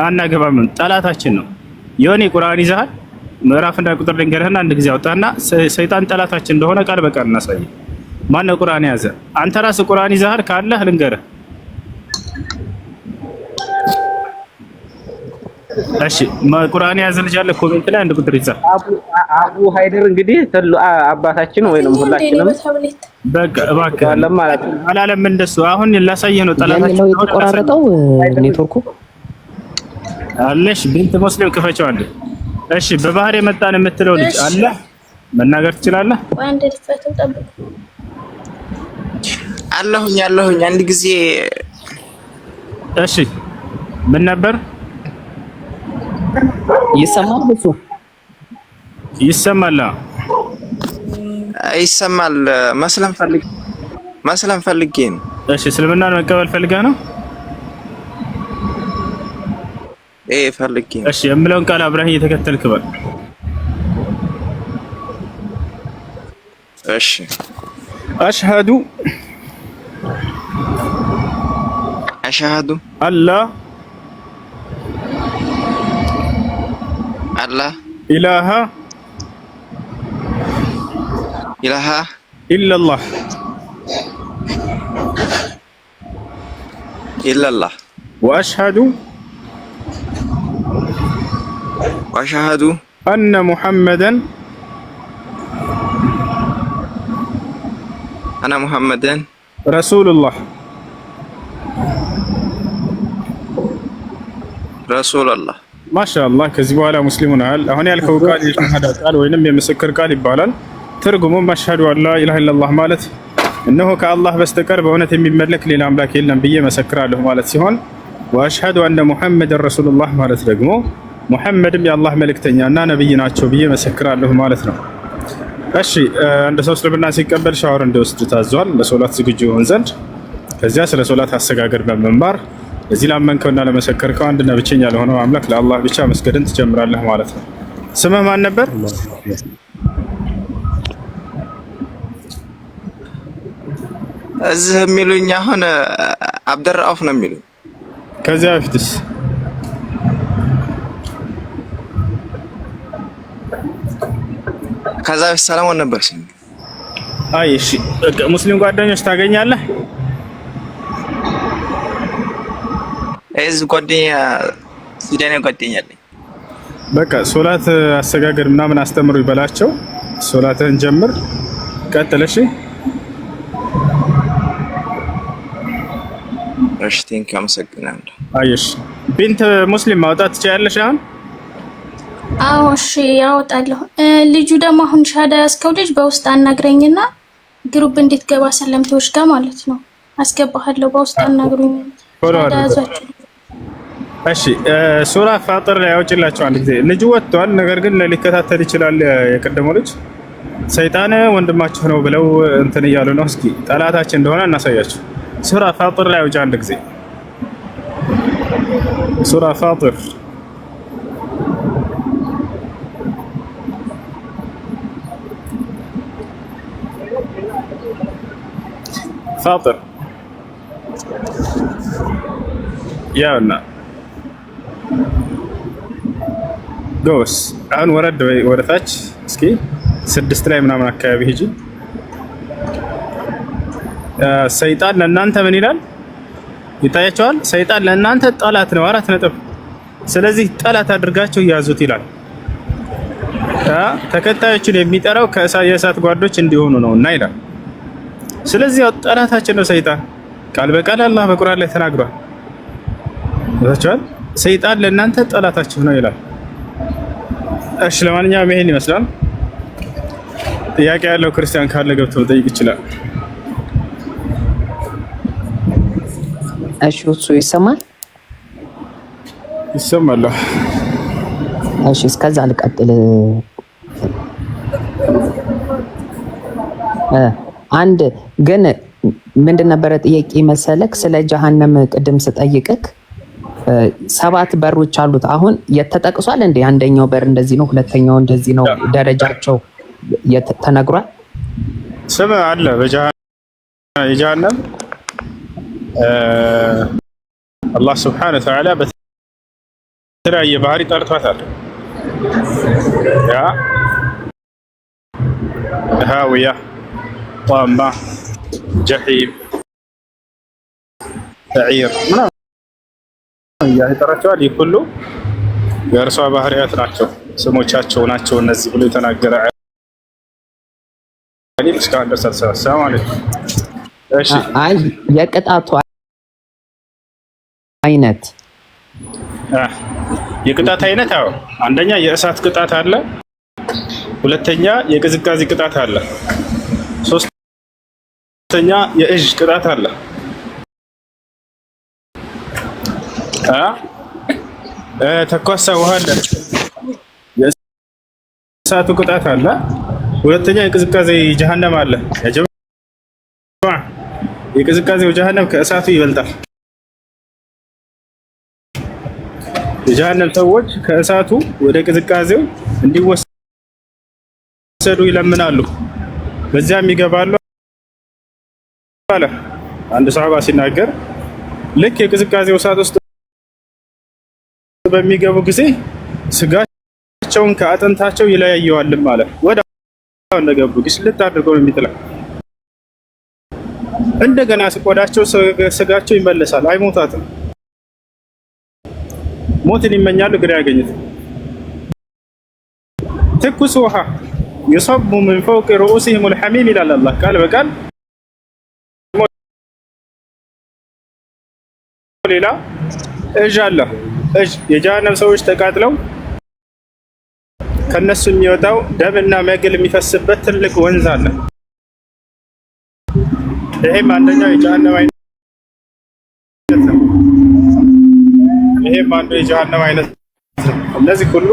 አናገባም፣ ጠላታችን ነው። ዮኒ ቁርአን ይዛል ምዕራፍና ቁጥር ልንገርህና አንድ ጊዜ አውጣና ሰይጣን ጠላታችን እንደሆነ ቃል በቃል እናሳይህ። ማን ነው ቁርአን ያዘ? አንተ ራስህ ቁርአን ይዛል ካለህ ልንገርህ። እሺ ቁርአን ያዘ ልጅ አለ ኮሜንት ላይ አንድ ቁጥር ይዛል። አቡ ሃይደር እንግዲህ አባታችን ወይንም ሁላችንም በቃ እባክህ አላለም እንደሱ። አሁን ላሳየህ ነው ጠላታችን ነው የተቆራረጠው ኔትወርኩ አለሽ። ቢንት ሙስሊም ክፈቸው አለ። እሺ በባህር የመጣን የምትለው ልጅ አለ መናገር ትችላለህ? አንድ ልፈተው ጠብቁ። አለሁኝ አንድ ጊዜ። እሺ ምን ነበር? ይሰማል? እሱ ይሰማል? ይሰማል። መስለም ፈልጌ ነው። እሺ እስልምናን መቀበል ፈልገህ ነው? ፈልጌ ነው። እሺ የምለውን ቃል አብረህ እየተከተልክ በል። እሺ አሽሀዱ አላ ኢላሃ ኢለላህ ወአሽሀዱ አነ ሙሐመደን ረሱሉላህ ማሻአላህ። ከዚህ በኋላ ሙስሊም ሆነሃል። አሁን ያልከው ቃል የሸሃዳ ቃል ወይንም የምስክር ቃል ይባላል። ትርጉሙም አሽሀዱ አላ ኢላሀ ኢለላህ ማለት እነሆ ከአላህ በስተቀር በእውነት የሚመለክ ሌላ አምላክ የለም ብዬ መሰክራለሁ ማለት ሲሆን፣ ወአሽሀዱ አነ ሙሐመድን ረሱሉላህ ማለት ደግሞ ሙሐመድም የአላህ መልእክተኛና ነብይ ናቸው ብዬ መሰክራለሁ ማለት ነው። እሺ አንድ ሰው እስልምና ሲቀበል ሻወር እንዲወስድ ታዟል ለሶላት ዝግጁ ይሆን ዘንድ። ከዚያ ስለ ሶላት አሰጋገድ በመማር እዚህ ላመንከውና ለመሰከርከው አንድና ብቸኛ ለሆነው አምላክ ለአላህ ብቻ መስገድን ትጀምራለህ ማለት ነው። ስምህ ማን ነበር? እዚህ የሚሉኝ አሁን አብደራኡፍ ነው የሚሉኝ። ከዚያ በፊትስ? ከዛ በፊት ሰለሞን ነበር ሲል። አይ እሺ ሙስሊም ጓደኞች ታገኛለህ? እዚህ ጓደኛ ሱዳኔ ጓደኛ አለኝ። በቃ ሶላት አሰጋገድ ምናምን አስተምሩ ይበላቸው። ሶላትን ጀምር ቀጥል። እሺ እሺ ቴንኪው አመሰግናለሁ። አይሽ ቢንት ሙስሊም ማውጣት ትችያለሽ አሁን? አዎ እሺ ያወጣለሁ። ልጁ ደግሞ አሁን ሻዳ ያስከው ልጅ በውስጥ አናግረኝና ግሩፕ እንድትገባ ሰለምቶች ጋር ማለት ነው አስገባሃለሁ። በውስጥ አናግሩኝ። እሺ ሱራ ፋጥር ላይ አውጭላቸው አንድ ጊዜ። ልጁ ወጥቷል፣ ነገር ግን ሊከታተል ይችላል። የቀደመው ልጅ ሰይጣን ወንድማችሁ ነው ብለው እንትን እያሉ ነው። እስኪ ጠላታችን እንደሆነ እናሳያችሁ። ሱራ ፋጥር ላይ አውጭ አንድ ጊዜ። ሱራ ፋጥር ፋጥር ያውና ጎስ አሁን ወረድ ወደታች እስኪ 6 ላይ ምናምን አካባቢ ሂጂ። ሰይጣን ለእናንተ ምን ይላል ይታያቸዋል። ሰይጣን ለእናንተ ጠላት ነው 4 ነጥብ። ስለዚህ ጠላት አድርጋችሁ ያዙት ይላል። ተከታዮችን የሚጠራው የእሳት ጓዶች እንዲሆኑ ነውና ይላል። ስለዚህ ጠላታችን ነው ሰይጣን። ቃል በቃል አላህ በቁርአን ላይ ተናግሯል። ታቻል ሰይጣን ለእናንተ ጠላታችሁ ነው ይላል። እሺ ለማንኛውም ይሄን ይመስላል። ጥያቄ ያለው ክርስቲያን ካለ ገብቶ መጠየቅ ይችላል። እሺ እሱ ይሰማል? ይሰማል። እሺ እስከዛ ልቀጥል። አንድ ግን ምንድን ነበረ ጥያቄ መሰለክ ስለ ጀሃነም ቅድም ስጠይቅክ 7 በሮች አሉት። አሁን የተጠቅሷል እንዴ? አንደኛው በር እንደዚህ ነው፣ ሁለተኛው እንደዚህ ነው፣ ደረጃቸው ተነግሯል? ስም አለ የጀሃነም አላህ Subhanahu Wa Ta'ala በተለያየ ባህሪ ጠርቷታል። ያ ሃዊያ ጣማ ጀሂም ሰዒር ያጠራቸዋል። ይህ ሁሉ የእርሷ ባህሪያት ናቸው፣ ስሞቻቸው ናቸው እነዚህ ብሎ የተናገረ አይደል? እስካሁን ድረስ አልሰማም ማለት ነው። እሺ አይ የቅጣቱ አይነት የቅጣት አይነት አዎ፣ አንደኛ የእሳት ቅጣት አለ፣ ሁለተኛ የቅዝቃዜ ቅጣት አለ፣ ሶስተኛ የእጅ ቅጣት አለ። ተኳሳ ውሃ አለ፣ የእሳቱ ቅጣት አለ፣ ሁለተኛ የቅዝቃዜ ጀሃነም አለ። የቅዝቃዜው ጀሃነም ከእሳቱ ይበልጣል። የጀሃነም ሰዎች ከእሳቱ ወደ ቅዝቃዜው እንዲወሰዱ ይለምናሉ፣ በዚያም ይገባሉ አለ አንድ ሰሃባ ሲናገር። ልክ የቅዝቃዜው እሳት ውስጥ በሚገቡ ጊዜ ስጋቸውን ከአጥንታቸው ይለያየዋል ማለት ወዲያው እንደገቡ ግስልት አድርገው የሚጥላል። እንደገና ቆዳቸው ስጋቸው ይመለሳል፣ አይሞታትም። ሞትን ይመኛሉ ግን አያገኙትም። ትኩስ ውሃ يصب من فوق رؤوسهم الحميم ይላል አላህ ቃል በቃል። ሌላ እጅ አለ። እጅ የጀሃነም ሰዎች ተቃጥለው ከነሱ የሚወጣው ደምና መግል የሚፈስበት ትልቅ ወንዝ አለ። ይሄም አንደኛው የጀሃነም አይነት ነው። ይሄም አንዱ የጀሃነም አይነት ነው። እነዚህ ሁሉ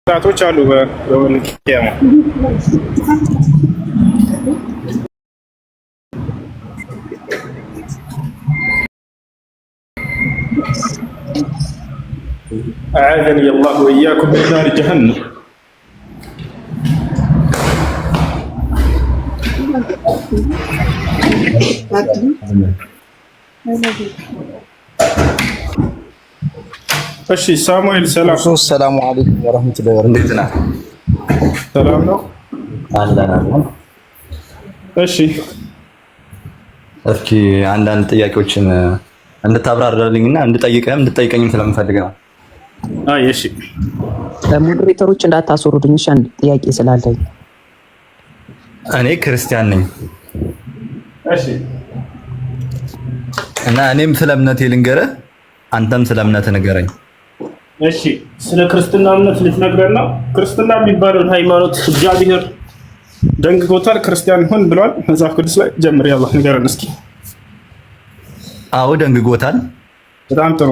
ቅጣቶች አሉ በቂያማ። أعاذني الله وإياكم من نار جهنم. እሺ ሳሙኤል ሰላም። ሰላም አለይኩም ወራህመቱላሂ ወበረካቱህ። ሰላም ነው አለን። እሺ እስኪ አንዳንድ ጥያቄዎችን እንድታብራራልኝና እንድጠይቀኝም ስለምፈልግ ነው። አይ እሺ ሞዴሬተሮች እንዳታስወሩድኝ እሺ። አንድ ጥያቄ ስላለኝ እኔ ክርስቲያን ነኝ። እሺ እና እኔም ስለ እምነቴ ልንገርህ፣ አንተም ስለ እምነትህ ንገረኝ። እሺ ስለ ክርስትና እምነት ልትነግረን ነው? ክርስትና የሚባለውን ሃይማኖት እግዚአብሔር ደንግጎታል። ክርስቲያን ሁን ብሏል መጽሐፍ ቅዱስ ላይ። ጀምር ያላህ ንገረን እስኪ። አዎ ደንግጎታል። በጣም ጥሩ።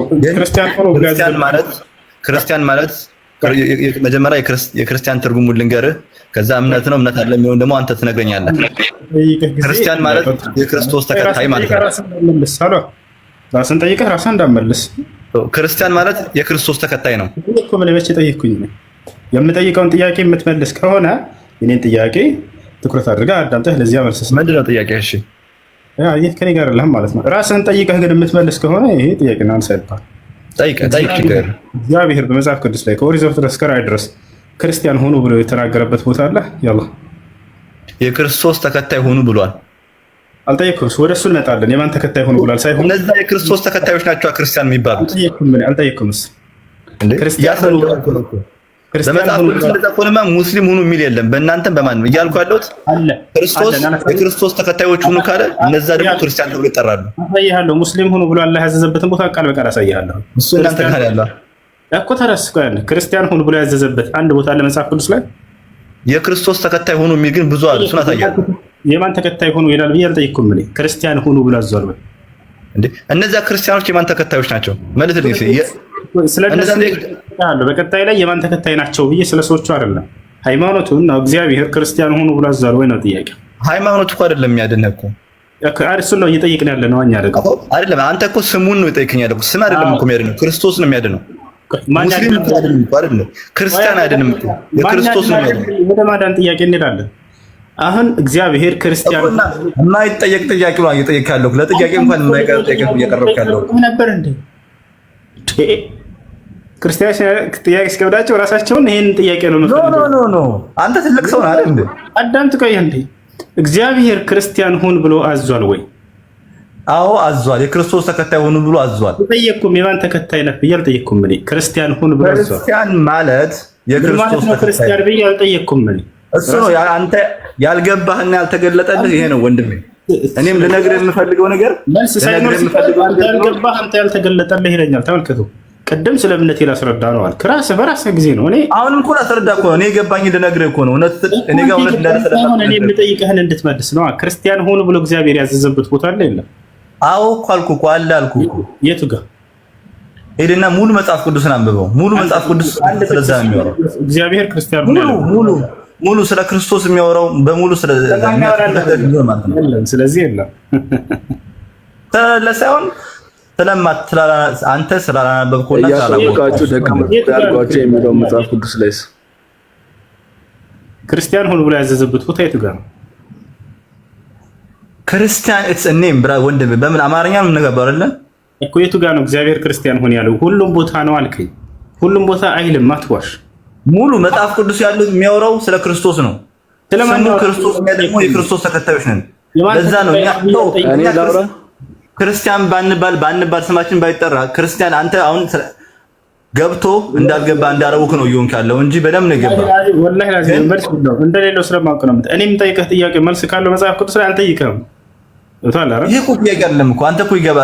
ክርስቲያን ማለት መጀመሪያ የክርስቲያን ትርጉሙን ልንገርህ፣ ከዛ እምነት ነው። እምነት አለ የሚሆን ደግሞ አንተ ትነግረኛለህ። ክርስቲያን ማለት የክርስቶስ ተከታይ ማለት ነው። ራስን ጠይቀህ ራስን እንዳመልስ። ክርስቲያን ማለት የክርስቶስ ተከታይ ነው እኮ ምን መቼ ጠይቅኩኝ? የምጠይቀውን ጥያቄ የምትመልስ ከሆነ የኔን ጥያቄ ትኩረት አድርገህ አዳምጠህ ለዚያ መልስ። ምንድን ነው ጥያቄ? እሺ ይህ ከኔ ጋር አይደለም ማለት ነው። ራስን ጠይቀህ ግን የምትመልስ ከሆነ ይሄ ጥያቄና መልስ አይባልም። ጠይቅ። እግዚአብሔር በመጽሐፍ ቅዱስ ላይ ከኦሪት ዘፍጥረት እስከ ራዕይ ድረስ ክርስቲያን ሆኑ ብሎ የተናገረበት ቦታ አለ? ያላ የክርስቶስ ተከታይ ሆኑ ብሏል። አልጠየቅኩም። ወደ እሱ እንመጣለን። የማን ተከታይ ሆኑ ብሏል ሳይሆን እነዛ የክርስቶስ ተከታዮች ናቸው ክርስቲያን የሚባሉት። አልጠየቅኩም። በመጽሐፍ ቅዱስ እንደዛ ከሆነማ ሙስሊም ሁኑ የሚል የለም። በእናንተም በማንም እያልኩ ያለሁት ክርስቶስ የክርስቶስ ተከታዮች ሁኑ ካለ እነዛ ደግሞ ክርስቲያን ተብሎ ይጠራሉ። አሳይሃለሁ። ሙስሊም ሁኑ ብሎ አላህ ያዘዘበትን ቦታ ቃል በቃል አሳይሃለሁ። እሱ እናንተ ጋር ያለው እኮ ተረስኳል። ክርስቲያን ሁኑ ብሎ ያዘዘበት አንድ ቦታ አለ መጽሐፍ ቅዱስ ላይ። የክርስቶስ ተከታይ ሁኑ የሚል ግን ብዙ አሉ። እሱን አሳይሃለሁ። የማን ተከታይ ሁኑ ይላል ብዬ አልጠየቅኩም። እኔ ክርስቲያን ሁኑ ብሎ አዟል ወይ እንዴ? እነዛ ክርስቲያኖች የማን ተከታዮች ናቸው? መልስልኝ። በቀጣይ ላይ የማን ተከታይ ናቸው ብዬ ስለ ሰዎቹ አይደለም ሃይማኖቱን ነው። እግዚአብሔር ክርስቲያን ሆኑ ብሎ አዟል ወይ ነው ጥያቄ። ሃይማኖቱ እኮ አይደለም የሚያድንህ እኮ እሱን ነው እየጠየቅን ያለ ነው። እኛ ደግሞ አይደለም። አንተ እኮ ስሙን ነው የጠየቅኝ ያለው። ስም አይደለም እኮ የሚያድነው፣ ክርስቶስ ነው የሚያድነው። ሙስሊም አይደለም፣ ክርስቲያን አይደለም እኮ የክርስቶስ ነው የሚያድነው። ወደ ማዳን ጥያቄ እንሄዳለን። አሁን እግዚአብሔር ክርስቲያን የማይጠየቅ ጥያቄ ነው እየጠየቅ ያለው። ለጥያቄ እንኳን የማይቀር ጥያቄ ነው እያቀረብክ ያለው ነበር እንዴ? ክርስቲያኖች ጥያቄ እስከብዳቸው ራሳቸውን ይሄን ጥያቄ ነው የምፈልገው። ኖ አንተ ትልቅ ሰው ነህ አይደል እንዴ? አዳምጥ ቆይ እንዴ። እግዚአብሔር ክርስቲያን ሁን ብሎ አዟል ወይ? አዎ አዟል። የክርስቶስ ተከታይ ሁን ብሎ አዟል። ጠየቅኩም። የማን ተከታይ ነህ ብዬ አልጠየቅኩም። እኔ ክርስቲያን ሁን ብሎ አዟል። ክርስቲያን ማለት የክርስቶስ ተከታይ ክርስቲያን ብዬ አልጠየቅኩም። እኔ እሱ ነው አንተ ያልገባህና ያልተገለጠልህ ይሄ ነው ወንድሜ። እኔም ልነግርህ የምፈልገው ነገር መልስ ሳይኖር አንተ ያልገባህ አንተ ያልተገለጠልህ ይለኛል። ተመልከቱ። ቅድም ስለ እምነቴ ላስረዳ ነው አልክ። ራስህ በራስህ ጊዜ ነው። እኔ አሁንም እኮ ላስረዳ እኮ ነው። እኔ የገባኝ ልነግርህ እኮ ነው። እኔ ጋር እውነት እንዳልሰለፈ እኔ የምጠይቅህን እንድትመልስ ነው። ክርስቲያን ሆኑ ብሎ እግዚአብሔር ያዘዘበት ቦታ አለ የለም? አዎ እኮ አልኩህ እኮ አለ አልኩህ እኮ። የቱ ጋር ሄድና ሙሉ መጽሐፍ ቅዱስን አንብበው። ሙሉ መጽሐፍ ቅዱስ ስለዛ ነው የሚያወራው። እግዚአብሔር ክርስቲያን ሆነ ሙሉ ስለ ክርስቶስ የሚያወራው በሙሉ ስለ ስለዚህ የለም ለሳይሆን አንተ ስላላነበብከውና ያላወቃችሁ ደቀመጣችሁ የሚለው መጽሐፍ ቅዱስ ላይ ክርስቲያን ሆኖ ብሎ ያዘዘበት ቦታ የቱ ጋር ነው? ክርስቲያን ኢትስ አ ኔም ብራ ወንድም በምን አማርኛ ምን ነገር አይደለ እኮ የቱ ጋር ነው እግዚአብሔር ክርስቲያን ሆነ ያለው? ሁሉም ቦታ ነው አልከኝ። ሁሉም ቦታ አይልም፣ አትዋሽ። ሙሉ መጽሐፍ ቅዱስ ያለው የሚያወራው ስለ ክርስቶስ ነው። ስለማን ነው? ክርስቶስ ደግሞ የክርስቶስ ተከታዮች ነን። ለዛ ነው እኛ ክርስቲያን ባንባል ስማችን ባይጠራ ክርስቲያን አንተ አሁን ገብቶ እንዳልገባ እንዳረውክ ነው እየሆንክ ያለው እንጂ በደም ነው የገባ። ወላሂ ላዚም መልስ ነው እንደሌለው ስለማውቅ ነው። እኔም የምጠይቅህ ጥያቄ መልስ ካለው መጽሐፍ ቅዱስ ላይ አልጠይቅህም። ይሄ እኮ ጥያቄ አይደለም እኮ አንተ እኮ ይገባ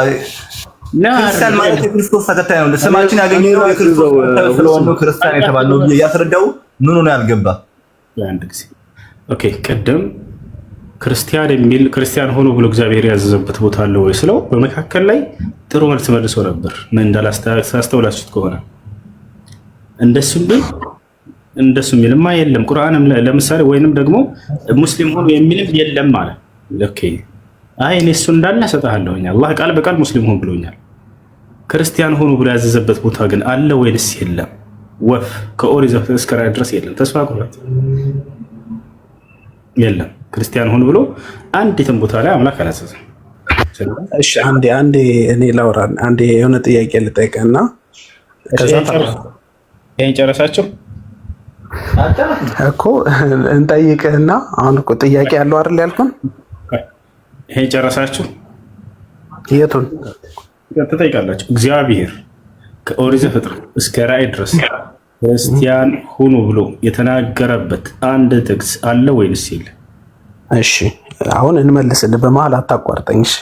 ክርስቲያን ማለት የክርስቶስ ተከታይ ነው። ስማችን ያገኘነው የክርስቶስ ተከታይ ስለሆነ ክርስቲያን የተባለው እያስረዳው ምን ነው ያልገባ አንድ ጊዜ ኦኬ። ቅድም ክርስቲያን የሚል ክርስቲያን ሆኖ ብሎ እግዚአብሔር ያዘዘበት ቦታ አለ ወይ ስለው በመካከል ላይ ጥሩ መልስ መልሶ ነበር። ምን እንዳላስተውላችሁት ከሆነ እንደሱ የሚልማ የለም ቁርአንም ለምሳሌ ወይንም ደግሞ ሙስሊም ሆኖ የሚልም የለም ማለት ኦኬ። አይ እኔ እሱ እንዳለ ሰጣለሁኝ አላህ ቃል በቃል ሙስሊም ሆኖ ብሎኛል። ክርስቲያን ሆኖ ብሎ ያዘዘበት ቦታ ግን አለ ወይንስ የለም? ወፍ ከኦሪት ዘፍጥረት እስከ ራዕይ ድረስ የለም። ተስፋ ቁረጥ የለም። ክርስቲያን ሆኖ ብሎ አንዲትም ቦታ ላይ አምላክ አላዘዘም። እሺ አንዴ እኔ ላውራ። አንዴ የሆነ ጥያቄ ልጠይቅህና ከዛ ይሄን ጨረሳችሁ እኮ እንጠይቅህና አሁን እኮ ጥያቄ ያለው አይደል ያልኩን ይሄ ጨረሳችሁ? የቱን ትጠይቃላችሁ? እግዚአብሔር ከኦሪት ዘፍጥረት እስከ ራእይ ድረስ ክርስቲያን ሁኑ ብሎ የተናገረበት አንድ ጥቅስ አለ ወይንስ የለም? እሺ አሁን እንመልስልህ። በመሀል አታቋርጠኝ። እሺ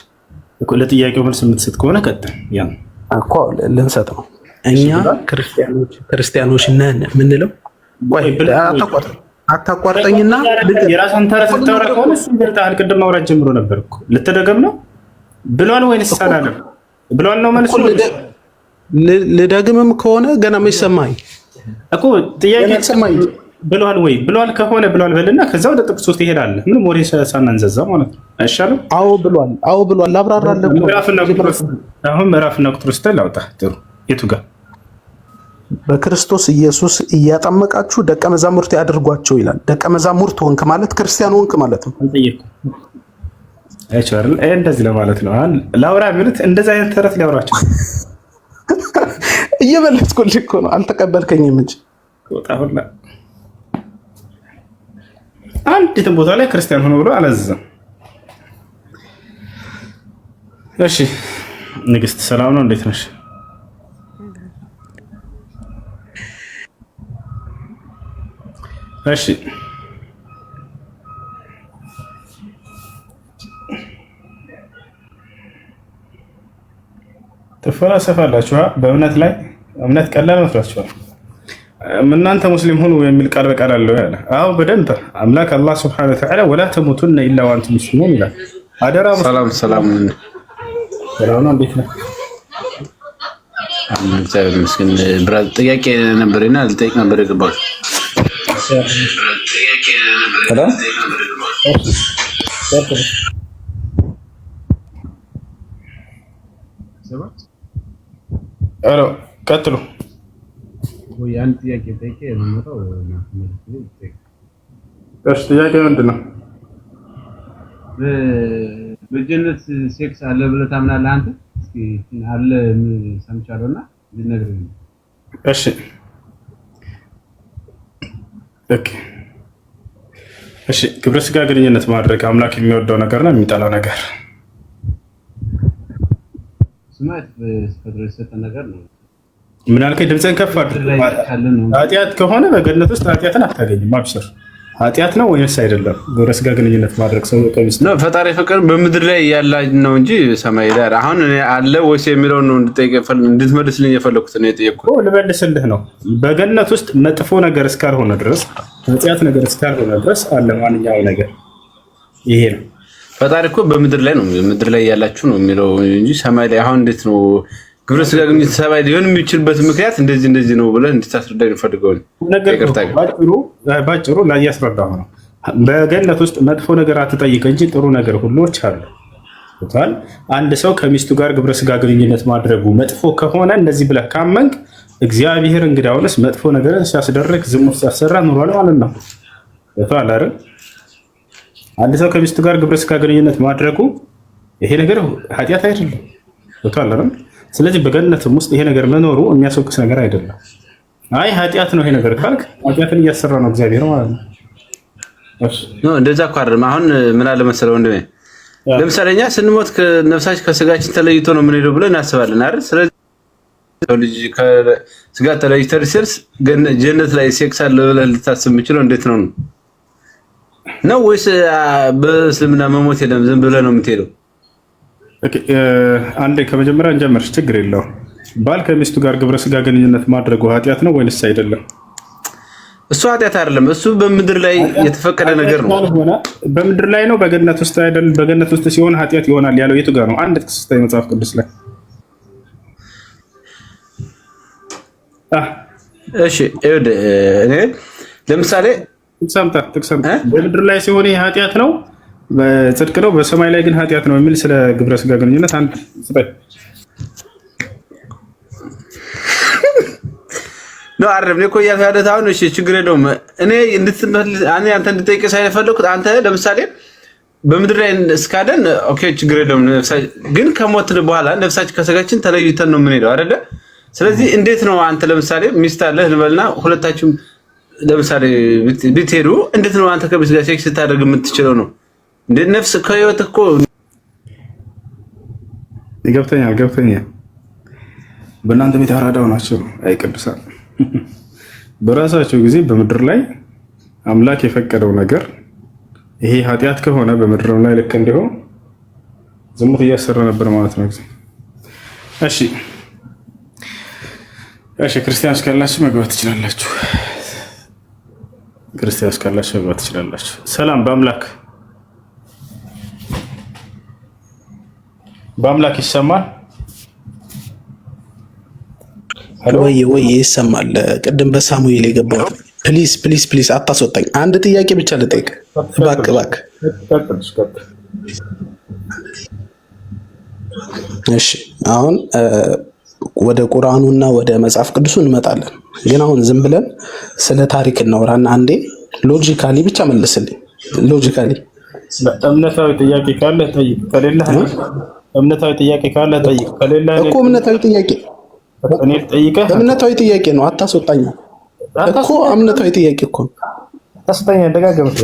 ለጥያቄው መልስ የምትሰጥ ከሆነ ቀጥል። ያን እኮ ልንሰጥ ነው። እኛ ክርስቲያኖች ነን የምንለው። ቆይ አታቋርጠኝና የራስን ተረት ልታወራ ከሆነ ይበልጣል። ቅድም ማውራት ጀምሮ ነበር እኮ ልትደገም ነው ብሏል ወይንስ አላለም? ብሏል ነው መልሱ። ልደግምም ከሆነ ገና መች ሰማኝ እኮ ጥያቄ ሰማኝ። ብሏል ወይ? ብሏል ከሆነ ብሏል በልና ከዛ ወደ ጥቅስ ውስጥ ይሄዳል። ምንም ወሬ ሳናንዘዛ ማለት ነው። አይሻልም? አዎ ብሏል። አዎ ብሏል። ላብራራለሁ። አሁን ምዕራፍና ቁጥር ውስጥ ላውጣ። ጥሩ የቱ ጋር? በክርስቶስ ኢየሱስ እያጠመቃችሁ ደቀ መዛሙርት ያድርጓቸው ይላል። ደቀ መዛሙርት ሆንክ ማለት ክርስቲያን ሆንክ ማለት ነው። አይቻል እንደዚህ ለማለት ነው። አሁን ላውራ ቢሉት እንደዛ አይነት ተረት ሊያወራቸው እየመለስኩልህ እኮ ነው። አልተቀበልከኝም እንጂ ወጣሁላ። አንዲት ቦታ ላይ ክርስቲያን ሆኖ ብሎ አላዘዘም። እሺ ንግስት ሰላም ነው? እንዴት ነሽ? እሺ ትፈላሰፋላችሁ በእምነት ላይ። እምነት ቀላል መስሏችኋል? እናንተ ሙስሊም ሁኑ የሚል ቃል በቃል አለው ያለ። አዎ በደንብ አምላክ አላህ Subhanahu Wa Ta'ala ወላ ተሙቱነ ኢላ ወአንቱም ሙስሊሙን ይላል። አደራ ሰላም ሰላም ነው። እንዴት ነህ? እግዚአብሔር ይመስገን። ብራዝ ጥያቄ ነበርና ልጠይቅ ነበር የገባሁት። ሄሎ ቀጥሉ። ያን ጥያቄ ጠይቄ የምመጣው እሺ ጥያቄ ምንድን ነው? በጀነት ሴክስ አለ ብለህ ታምናለህ አንተ? እስኪ አለ ሰምቻለሁና ልነግርህ ነው። እሺ ኦኬ እሺ ግብረ ስጋ ግንኙነት ማድረግ አምላክ የሚወደው ነገር ነው የሚጠላው ነገር? ስማት በስከድረስ የሰጠ ነገር ነው። ምን አልከኝ? ድምፅህን ከፍ አድርግ። ኃጢአት ከሆነ በገነት ውስጥ ኃጢአትን አታገኝም። አብሽር። ኃጢአት ነው ወይስ አይደለም? ግብረ ስጋ ግንኙነት ማድረግ ሰው ከሚስት ነው። ፈጣሪ ፍቅር በምድር ላይ ያለ ነው እንጂ ሰማይ ላይ አሁን አለ ወይስ የሚለው ነው እንድትመልስልኝ የፈለኩት ነው የጠየቅኩት። ልመልስልህ ነው። በገነት ውስጥ መጥፎ ነገር እስካልሆነ ድረስ ኃጢአት ነገር እስካልሆነ ድረስ አለ ማንኛውም ነገር። ይሄ ነው ፈጣሪ እኮ በምድር ላይ ነው ምድር ላይ ያላችሁ ነው የሚለው እንጂ ሰማይ ላይ አሁን እንዴት ነው ግብረ ስጋ ግንኙነት ሰማይ ሊሆን የሚችልበት ምክንያት እንደዚህ ነው ብለህ እንድታስረዳኝ ፈልገው ነው። ባጭሩ ላይ ያስረዳው ነው። በገነት ውስጥ መጥፎ ነገር አትጠይቅ እንጂ ጥሩ ነገር ሁሉዎች አሉ። ታል አንድ ሰው ከሚስቱ ጋር ግብረ ስጋ ግንኙነት ማድረጉ መጥፎ ከሆነ እንደዚህ ብለህ ካመንክ እግዚአብሔር እንግዳውንስ መጥፎ ነገርን ሲያስደርግ ዝሙት ሲያሰራ ኑሯል ማለት ነው። ታል አይደል? አንድ ሰው ከሚስቱ ጋር ግብረ ስጋ ግንኙነት ማድረጉ ይሄ ነገር ኃጢአት አይደለም። ታል አይደል? ስለዚህ በገነትም ውስጥ ይሄ ነገር መኖሩ የሚያስወቅስ ነገር አይደለም። አይ ኃጢአት ነው ይሄ ነገር ካልክ ኃጢአትን እያሰራ ነው እግዚአብሔር ማለት ነው። ነው እንደዛ እኮ አይደለም። አሁን ምን አለ መሰለው ወንድሜ፣ ለምሳሌ እኛ ስንሞት ነፍሳችን ከስጋችን ተለይቶ ነው የምንሄደው ብለን እናስባለን አይደል? ስለዚህ ልጅ ከስጋ ተለይቶ ሲርስ ጀነት ላይ ሴክስ አለ ብለህ ልታስብ የምችለው እንዴት ነው ነው ወይስ በእስልምና መሞት የለም ዝም ብለህ ነው የምትሄደው? አንዴ ከመጀመሪያ እንጀምር፣ ችግር የለውም። ባል ከሚስቱ ጋር ግብረ ስጋ ግንኙነት ማድረጉ ኃጢአት ነው ወይስ አይደለም? እሱ ኃጢአት አይደለም። እሱ በምድር ላይ የተፈቀደ ነገር ነው። በምድር ላይ ነው፣ በገነት ውስጥ አይደለም። በገነት ውስጥ ሲሆን ኃጢአት ይሆናል ያለው የቱ ጋር ነው? አንድ ጥቅስ ስታይ መጽሐፍ ቅዱስ ላይ። እሺ እኔ ለምሳሌ ጥቅሰምታ በምድር ላይ ሲሆን ይሄ ኃጢአት ነው በጽድቅ ነው፣ በሰማይ ላይ ግን ኃጢአት ነው የሚል ስለ ግብረ ስጋ ግንኙነት አንድ ስጠይ ነው አይደለም። እኮ ያልታደተ አሁን እሺ ችግር የለውም። እኔ አንተ እንድጠይቅ ሳይፈልኩት አንተ ለምሳሌ በምድር ላይ እስካደን ኦኬ ችግር የለውም። ግን ከሞትን በኋላ ነፍሳችን ከስጋችን ተለይተን ነው የምንሄደው አይደለ? ስለዚህ እንዴት ነው አንተ ለምሳሌ ሚስት አለህ እንበልና ሁለታችሁም ለምሳሌ ብትሄዱ እንዴት ነው አንተ ከሚስት ጋር ሴክስ ልታደርግ የምትችለው ነው? እንደ ነፍስ ከህይወት እኮ ገብተኛል። በእናንተ ቤት አራዳው ናቸው። አይ ቅዱሳን በራሳቸው ጊዜ በምድር ላይ አምላክ የፈቀደው ነገር ይሄ ኃጢአት ከሆነ በምድር ላይ ልክ እንዲሆን ዝሙት እያሰራ ነበር ማለት ነው። እሺ ክርስቲያኖች ካላችሁ መግባት ትችላላችሁ። ሰላም በአምላክ ይሰማል? ወይ ይሰማል። ቅድም በሳሙኤል የገባው ፕሊዝ አታስወጣኝ። አንድ ጥያቄ ብቻ ልጠይቅ እባክህ። እሺ አሁን ወደ ቁርአኑና ወደ መጽሐፍ ቅዱሱ እንመጣለን። ግን አሁን ዝም ብለን ስለ ታሪክ እናወራና አንዴ ሎጂካሊ ብቻ መልስልኝ። ሎጂካሊ እምነታዊ ጥያቄ ካለ ጠይቅ፣ ከሌለህ እምነታዊ ጥያቄ ካለ ጠይቅ፣ ከሌለህ እኮ እምነታዊ ጥያቄ እኔ ልጠይቅህ። እምነታዊ ጥያቄ ነው። አታስወጣኝ እኮ እምነታዊ ጥያቄ እኮ አታስወጣኝ። ደጋገምኩ።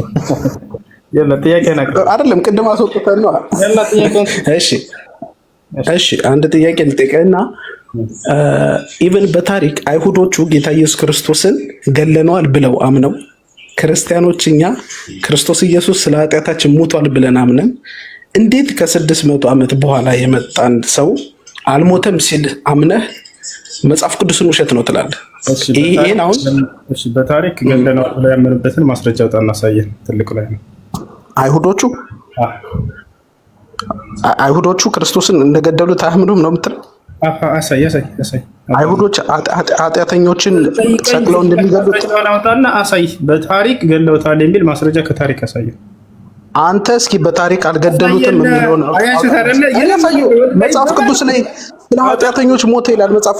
የለ ጥያቄ ነገር አይደለም። ቅድም አስወጥተን ነው። የለ ጥያቄ። እሺ አንድ ጥያቄ ልጠይቅህና ኢቭን በታሪክ አይሁዶቹ ጌታ ኢየሱስ ክርስቶስን ገለነዋል ብለው አምነው ክርስቲያኖች እኛ ክርስቶስ ኢየሱስ ስለ ኃጢአታችን ሞቷል ብለን አምነን እንዴት ከ600 ዓመት በኋላ የመጣን ሰው አልሞተም ሲል አምነህ መጽሐፍ ቅዱስን ውሸት ነው ትላለህ? ይሄን አሁን በታሪክ ገለነዋል ብለው ያመኑበትን ማስረጃ አውጣና አሳየን። ትልቁ ላይ ነው አይሁዶቹ ክርስቶስን እንደገደሉት አያምኑም ነው የምትለው? አሳይ። አይሁዶች ኃጢአተኞችን ሰቅለው እንደሚገሉት አውጣና አሳይ። በታሪክ ገለውታል የሚል ማስረጃ ከታሪክ አሳየ። አንተ እስኪ በታሪክ አልገደሉትም የሚለው ነው ያሳየው። መጽሐፍ ቅዱስ ላይ ስለ ኃጢአተኞች ሞተ ይላል። መጽሐፍ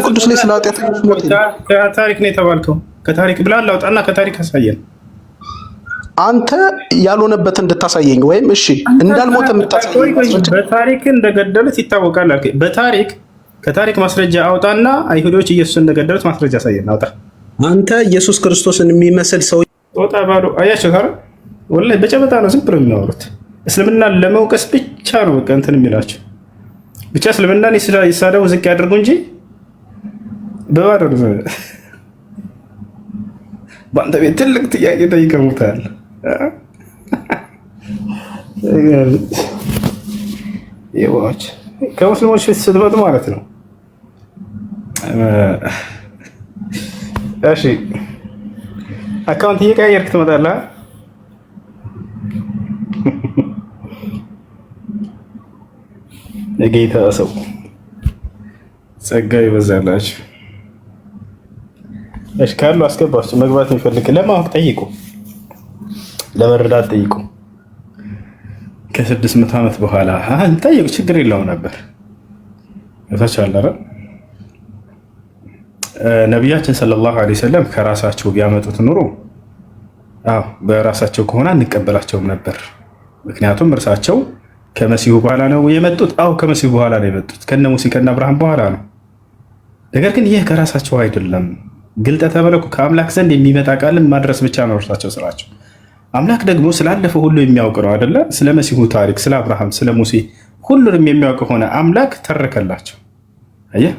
ቅዱስ ላይ ስለ ኃጢአተኞች ሞተ ይላል። ከታሪክ ነው የተባልከው። ከታሪክ ብላ አውጣና ከታሪክ አሳየን። አንተ ያልሆነበት እንድታሳየኝ ወይም እሺ እንዳልሞተ እንድታሳየኝ። በታሪክ እንደገደሉት ይታወቃል። በታሪክ ከታሪክ ማስረጃ አውጣና አይሁዶች ኢየሱስን እንደገደሉት ማስረጃ አሳየን። አውጣ። አንተ ኢየሱስ ክርስቶስን የሚመስል ሰው ወጣ ባዶ አያቸው ታረ ወላሂ በጨበጣ ነው ዝም ብለው የሚያወሩት። እስልምናን ለመውቀስ ብቻ ነው በቃ እንትን የሚላቸው። ብቻ እስልምናን ይሳደቡ ዝቅ ያደርጉ እንጂ በባዶ ነው። በአንተ ቤት ትልቅ ጥያቄ ጠይቀውታል። ይዋች ከሙስሊሞች ፊት ስትመጡ ማለት ነው። እሺ አካውንት እየቀያየርክ ትመጣለህ። የጌታ ሰው ጸጋ ይበዛላችሁ። እሺ ካሉ አስገባችሁ። መግባት የሚፈልግ ለማወቅ ጠይቁ፣ ለመረዳት ጠይቁ። ከ600 ዓመት በኋላ ጠይቁ፣ ችግር የለውም ነበር። እታቻለረ ነቢያችን ሰለላሁ ዐለይሂ ወሰለም ከራሳቸው ቢያመጡት ኑሮ በራሳቸው ከሆነ አንቀበላቸውም ነበር። ምክንያቱም እርሳቸው ከመሲሁ በኋላ ነው የመጡት። ከመሲሁ በኋላ ነው የመጡት፣ ከነ ሙሴ ከነ አብርሃም በኋላ ነው። ነገር ግን ይህ ከራሳቸው አይደለም። ግልጠተ መለኮት ከአምላክ ዘንድ የሚመጣ ቃልን ማድረስ ብቻ ነው እርሳቸው ስራቸው። አምላክ ደግሞ ስላለፈው ሁሉ የሚያውቅ ነው አይደለ? ስለ መሲሁ ታሪክ፣ ስለ አብርሃም፣ ስለ ሙሴ ሁሉንም የሚያውቅ ሆነ አምላክ ተረከላቸው። አየህ፣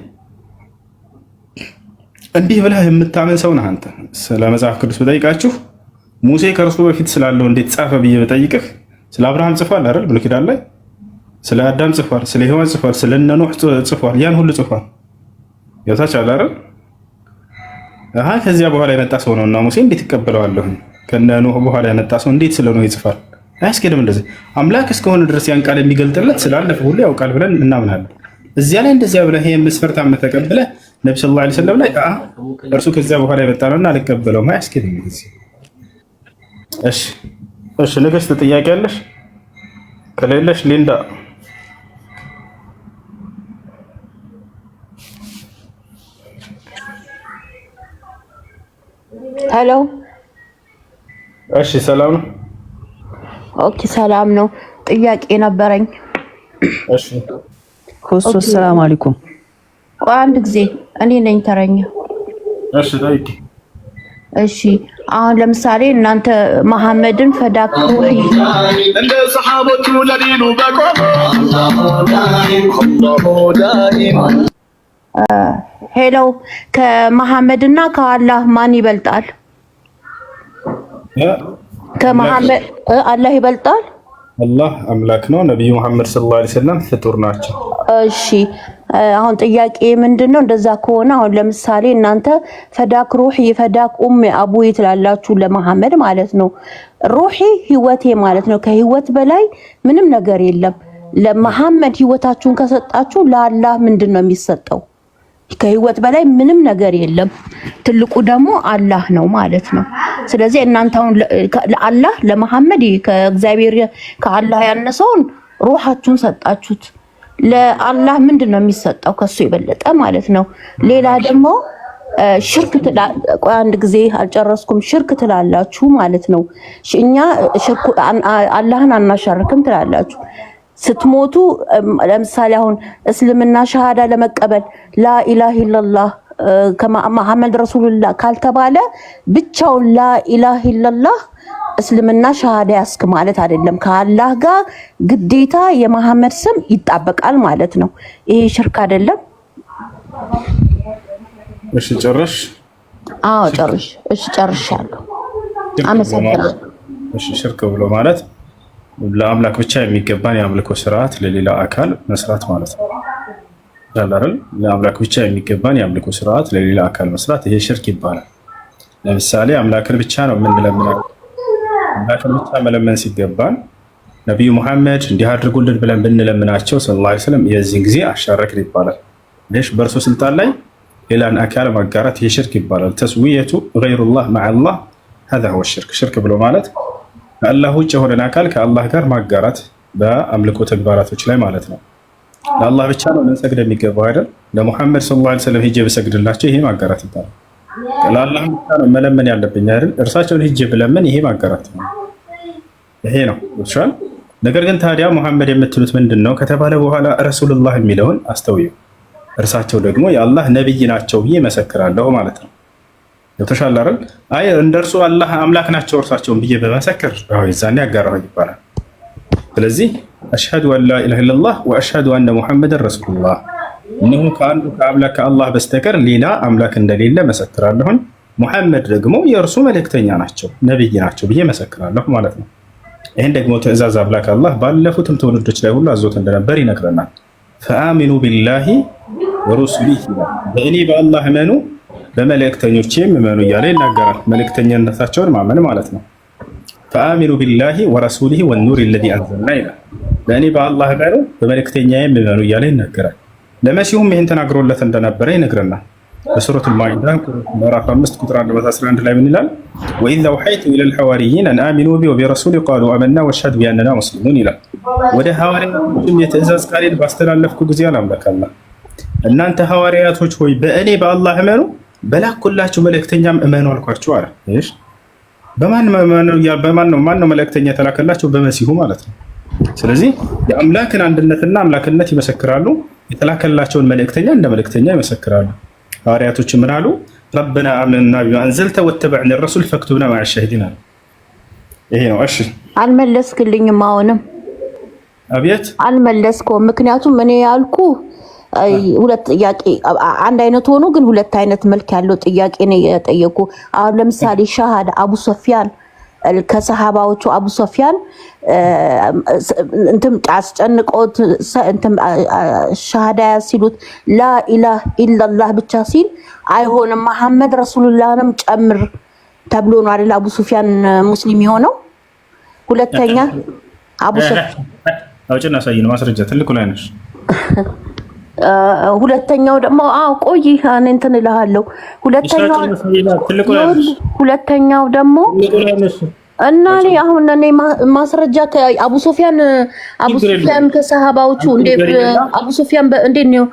እንዲህ ብለህ የምታምን ሰው ነህ አንተ። ስለ መጽሐፍ ቅዱስ በጠይቃችሁ ሙሴ ከእርሱ በፊት ስላለው እንዴት ጻፈ ብዬ በጠይቅህ ስለ አብርሃም ጽፏል አይደል? ብሉይ ኪዳን ላይ ስለ አዳም ጽፏል፣ ስለ ሔዋን ጽፏል፣ ስለ እነ ኖህ ጽፏል። ያን ሁሉ ጽፏል። ያታቻለ አይደል? ከዚያ በኋላ የመጣ ሰው ነውና ሙሴ እንዴት ይቀበለዋለሁ? ከነ ኖህ በኋላ የመጣ ሰው እንዴት ስለ ኖህ ይጽፋል? አያስኬድም። እንደዚህ አምላክ እስከሆነ ድረስ ያን ቃል የሚገልጥለት ስላለፈ ሁሉ ያውቃል ብለን እናምናለን። እዚያ ላይ እንደዚያ ብለህ ይሄን መስፈርት አመት ተቀብለህ ነብዩ ሰለላሁ ዐለይሂ ወሰለም ላይ እርሱ ከዚያ በኋላ የመጣ ነውና አልቀበለውም፣ አያስኬድም። እሺ ንግስት ጥያቄ አለሽ? ከሌለሽ ሊንዳ ሄሎ። እሺ ሰላም ነው? ኦኬ ሰላም ነው። ጥያቄ ነበረኝ። እሺ ሁሱ ሰላም አለይኩም። አንድ ጊዜ እኔ ነኝ ተረኛ። እሺ ጠይቂ። እሺ አሁን ለምሳሌ እናንተ መሐመድን ፈዳክ ሩሂ እንደ ሰሃቦቹ ለዲኑ በቆሙ ሄሎ ከመሐመድና ከአላህ ማን ይበልጣል? ከመሐመድ አላህ ይበልጣል። አላህ አምላክ ነው። ነብዩ መሐመድ ሰለላሁ ዐለይሂ ወሰለም ፍጡር ናቸው። እሺ አሁን ጥያቄ ምንድነው? እንደዛ ከሆነ አሁን ለምሳሌ እናንተ ፈዳክ ሩሂ ፈዳክ ኡም አቡይ ትላላችሁ ለመሐመድ ማለት ነው። ሩሂ ህይወቴ ማለት ነው። ከህይወት በላይ ምንም ነገር የለም። ለመሐመድ ህይወታችሁን ከሰጣችሁ ለአላህ ምንድነው የሚሰጠው? ከህይወት በላይ ምንም ነገር የለም። ትልቁ ደግሞ አላህ ነው ማለት ነው። ስለዚህ እናንተ አሁን ለአላህ ለመሐመድ ከእግዚአብሔር ከአላህ ያነሰውን ሩሃችሁን ሰጣችሁት። ለአላህ ምንድነው የሚሰጠው? ከሱ የበለጠ ማለት ነው። ሌላ ደግሞ ሽርክ ቆይ አንድ ጊዜ አልጨረስኩም። ሽርክ ትላላችሁ ማለት ነው። እኛ ሽርክ አላህን አናሻርክም ትላላችሁ። ስትሞቱ ለምሳሌ አሁን እስልምና ሸሃዳ ለመቀበል ላኢላሃ ኢላላህ ከመሐመድ ረሱልላህ ካልተባለ ብቻውን ላኢላሃ ኢላላህ እስልምና ሸሃዳ ያስክ ማለት አይደለም። ከአላህ ጋር ግዴታ የመሐመድ ስም ይጣበቃል ማለት ነው። ይሄ ሽርክ አይደለም። እሺ ጨርሽ? አዎ ጨርሽ። እሺ ጨርሻለሁ። አመሰግናለሁ። እሺ ሽርክ ብሎ ማለት ለአምላክ ብቻ የሚገባን የአምልኮ ስርዓት ለሌላ አካል መስራት ማለት ነው። ዳላረል ለአምላክ ብቻ የሚገባን የአምልኮ ስርዓት ለሌላ አካል መስራት ይሄ ሽርክ ይባላል። ለምሳሌ አምላክን ብቻ ነው የምንለምነው። አምላክን ብቻ መለመን ሲገባን ነብዩ መሐመድ እንዲህ አድርጉልን ብለን ብንለምናቸው ሰለላሁ ዐለይሂ ወሰለም የዚህን ጊዜ አሻረክን ይባላል። እሺ በእርሱ ስልጣን ላይ ሌላን አካል ማጋራት ይሄ ሽርክ ይባላል። ተስዊየቱ ገይሩላህ መዐላህ هذا هو الشرك። ሽርክ ብሎ ማለት ከአላህ ውጭ የሆነን አካል ከአላህ ጋር ማጋራት በአምልኮ ተግባራቶች ላይ ማለት ነው። ለአላህ ብቻ ነው ልንሰግድ የሚገባው አይደል? ለሙሐመድ ሰለላሁ ዐለይሂ ወሰለም ሂጄ ብሰግድላቸው ይሄ ማጋራት ይባላል። ለአላህ ብቻ ነው መለመን ያለብኝ አይደል? እርሳቸውን ሂጄ ብለምን ይሄ ማጋራት ነው። ይሄ ነው ወጥቷል። ነገር ግን ታዲያ ሙሐመድ የምትሉት ምንድነው ከተባለ በኋላ ረሱልላህ የሚለውን አስተውዩ። እርሳቸው ደግሞ የአላህ ነብይ ናቸው ብዬ መሰክራለሁ ማለት ነው። የተሻለ አይደል? አይ እንደርሱ አላህ አምላክ ናቸው እርሳቸውን ብዬ በመሰከር ይዛኔ ያጋራው ይባላል። ስለዚህ አሽሀዱ አን ላ ኢላሀ ኢለላህ ወአሽሀዱ አነ ሙሐመደን ረሱሉላህ እነሆ ከአንዱ ከአምላክ ከአላህ በስተቀር ሌላ አምላክ እንደሌለ መሰክራለሁ። ሙሐመድ ደግሞ የእርሱ መልእክተኛ ናቸው ነብይ ናቸው ብዬ መሰክራለሁ ማለት ነው። ይህን ደግሞ ትእዛዝ አምላክ አላህ ባለፉትም ትውልዶች ላይ ሁሉ አዞት እንደነበር ይነግረናል። ፈአሚኑ ቢላሂ ወሩሱሊሂ በእኔ በአላህ እመኑ በመልእክተኞቼም እመኑ እያለ ይናገራል። መልእክተኛነታቸውን ማመን ማለት ነው። ፈአሚኑ ቢላሂ ወረሱሊሂ ወኑሪ ለዚ አንዘልና ይላል። በእኔ በአላህ እመኑ በመልእክተኛዬም እመኑ እያለ ይናገራል። ለመሲሁም ይህን ተናግሮለት እንደነበረ ይነግረናል። በሱረቱል ማኢዳ ምዕራፍ 5 ቁጥር 111 ላይ ምን ይላል? ወኢዝ አውሐይቱ ኢለል ሐዋርይን አን አሚኑ ቢ ወቢረሱሊ ቃሉ አመና ወሽሀድ ቢአንና ሙስሊሙን ይላል። ወደ ሐዋርያቶችም የትእዛዝ ቃሌን ባስተላለፍኩ ጊዜ አላምለካላ እናንተ ሐዋርያቶች ሆይ በእኔ በአላህ እመኑ በላኩላችሁ መልእክተኛም እመኑ አልኳችሁ አለ። እሺ በማን ነው መልእክተኛ የተላከላቸው? በመሲሁ ማለት ነው። ስለዚህ የአምላክን አንድነትና አምላክነት ይመሰክራሉ። የተላከላቸውን መልእክተኛ እንደ መልእክተኛ ይመሰክራሉ። ሐዋርያቶች ምን አሉ? ረበና አመና ቢማ አንዘልተ ወተበዕና ረሱል ፈክቱብና መዐ ሻሂዲን አሉ። ይሄ ነው። እሺ አልመለስክልኝም። አሁንም አብየት አልመለስከውም። ምክንያቱም እኔ ያልኩ ሁለት ጥያቄ አንድ አይነት ሆኖ ግን ሁለት አይነት መልክ ያለው ጥያቄ ነው የጠየቁ። አሁን ለምሳሌ ሻሃዳ አቡ ሶፊያን ከሰሃባዎቹ አቡ ሶፊያን እንትን አስጨንቆት እንትን ሻሃዳ ሲሉት ላኢላህ ኢላላህ ብቻ ሲል አይሆንም መሐመድ ረሱልላህንም ጨምር ተብሎ ነው አይደል አቡ ሶፊያን ሙስሊም የሆነው። ሁለተኛ አቡ ሶፊያን አውጭና ሳይን ማስረጃ ትልቁ ላይ ነሽ። ሁለተኛው ደግሞ ቆይ እኔ እንትን እልሃለሁ። ሁለተኛው ደግሞ እና እኔ አሁን እኔ ማስረጃ ከአቡ ሶፊያን ከሰሃባዎቹ አቡ ሶፊያን እንዴት ነው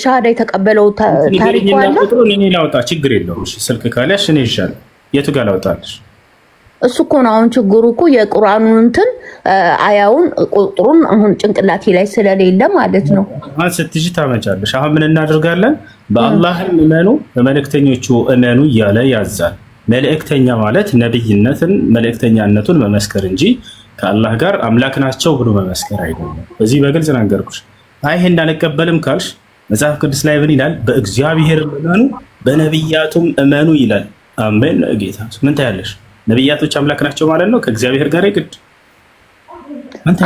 ሻሃዳ የተቀበለው ታሪኩ አለ። ቁጥሩን እኔ ላውጣ ችግር የለውም። እሺ ስልክ ካለሽ እኔ ይሻል የቱ ጋር ላውጣልሽ? እሱ እኮ ነው አሁን ችግሩ እኮ የቁርአኑን እንትን አያውን ቁጥሩን አሁን ጭንቅላቴ ላይ ስለሌለ ማለት ነው። አሁን ስትጂ ታመጫለሽ። አሁን ምን እናደርጋለን? በአላህም እመኑ በመልእክተኞቹ እመኑ እያለ ያዛል። መልእክተኛ ማለት ነብይነትን መልእክተኛነቱን መመስከር እንጂ ከአላህ ጋር አምላክ ናቸው ብሎ መመስከር አይደለም። በዚህ በግልጽ ነገርኩሽ። አይ ይሄን እንዳልቀበልም ካልሽ መጽሐፍ ቅዱስ ላይ ምን ይላል? በእግዚአብሔር እመኑ በነብያቱም እመኑ ይላል። አሜን ጌታ ምን ታያለሽ? ነብያቶች አምላክ ናቸው ማለት ነው ከእግዚአብሔር ጋር ይግድ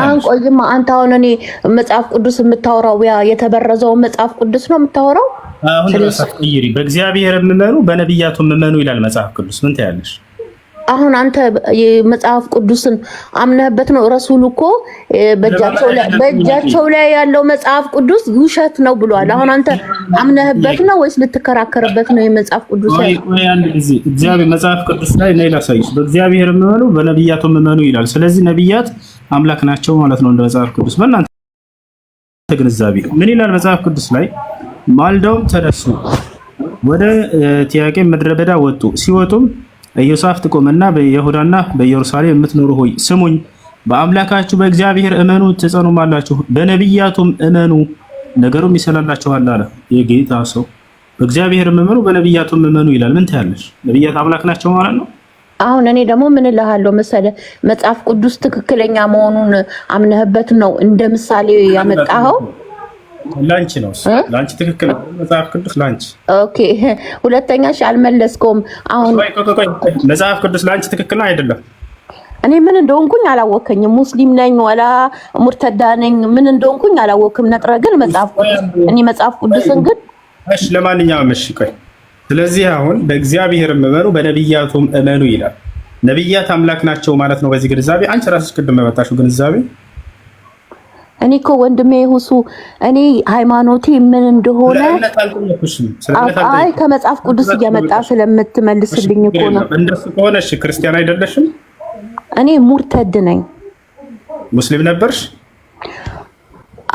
አንቆይማ አንተ አሁን እኔ መጽሐፍ ቅዱስ የምታወራው ያ የተበረዘው መጽሐፍ ቅዱስ ነው የምታወራው? አሁን ተቀይሪ በእግዚአብሔር እመኑ በነብያቱም እመኑ ይላል መጽሐፍ ቅዱስ። ምን ታያለሽ? አሁን አንተ መጽሐፍ ቅዱስን አምነህበት ነው? ረሱል እኮ በእጃቸው ላይ ያለው መጽሐፍ ቅዱስ ውሸት ነው ብሏል። አሁን አንተ አምነህበት ነው ወይስ ልትከራከርበት ነው? የመጽሐፍ ቅዱስ ላይ አንድ ጊዜ እግዚአብሔር መጽሐፍ ቅዱስ ላይ ነው ላሳይሽ። በእግዚአብሔር እመኑ በነብያቱም እመኑ ይላል። ስለዚህ ነብያት አምላክ ናቸው ማለት ነው እንደ መጽሐፍ ቅዱስ። በእናንተ ግንዛቤ ምን ይላል መጽሐፍ ቅዱስ ላይ? ማልደውም ተነሱ ወደ ቲያቄ ምድረ በዳ ወጡ። ሲወጡም ኢዮሳፍጥ ቆመና በይሁዳና በኢየሩሳሌም የምትኖሩ ሆይ ስሙኝ፣ በአምላካችሁ በእግዚአብሔር እመኑ ትጸኑማላችሁ፣ በነብያቱም እመኑ ነገሩም ይሰላላችኋል አለ የጌታ ሰው። በእግዚአብሔር እመኑ በነብያቱም እመኑ ይላል። ምን ታያለሽ? ነብያት አምላክ ናቸው ማለት ነው። አሁን እኔ ደግሞ ምን እልሃለሁ መሰለህ፣ መጽሐፍ ቅዱስ ትክክለኛ መሆኑን አምነህበት ነው እንደ ምሳሌ ያመጣኸው። ላንቺ ነው ላንቺ ትክክል መጽሐፍ ቅዱስ ላንቺ። ኦኬ ሁለተኛሽ አልመለስከውም። አሁን መጽሐፍ ቅዱስ ላንቺ ትክክል ነው አይደለም? እኔ ምን እንደሆንኩኝ አላወከኝም። ሙስሊም ነኝ ወላ ሙርተዳ ነኝ ምን እንደሆንኩኝ አላወክም። ነጥረ ግን መጽሐፍ ቅዱስ እኔ መጽሐፍ ቅዱስን ግን እሺ፣ ለማንኛውም እሺ ቆይ። ስለዚህ አሁን በእግዚአብሔር እመኑ በነብያቱም እመኑ ይላል። ነብያት አምላክ ናቸው ማለት ነው በዚህ ግንዛቤ። አንቺ ራስሽ ቅድም መጣሽው ግንዛቤ። እኔ እኮ ወንድሜ ሁሱ እኔ ሃይማኖቴ ምን እንደሆነ አይ ከመጽሐፍ ቅዱስ እያመጣ ስለምትመልስልኝ እኮ ነው። እንደሱ ከሆነ እሺ ክርስቲያን አይደለሽም? እኔ ሙርተድ ነኝ። ሙስሊም ነበርሽ?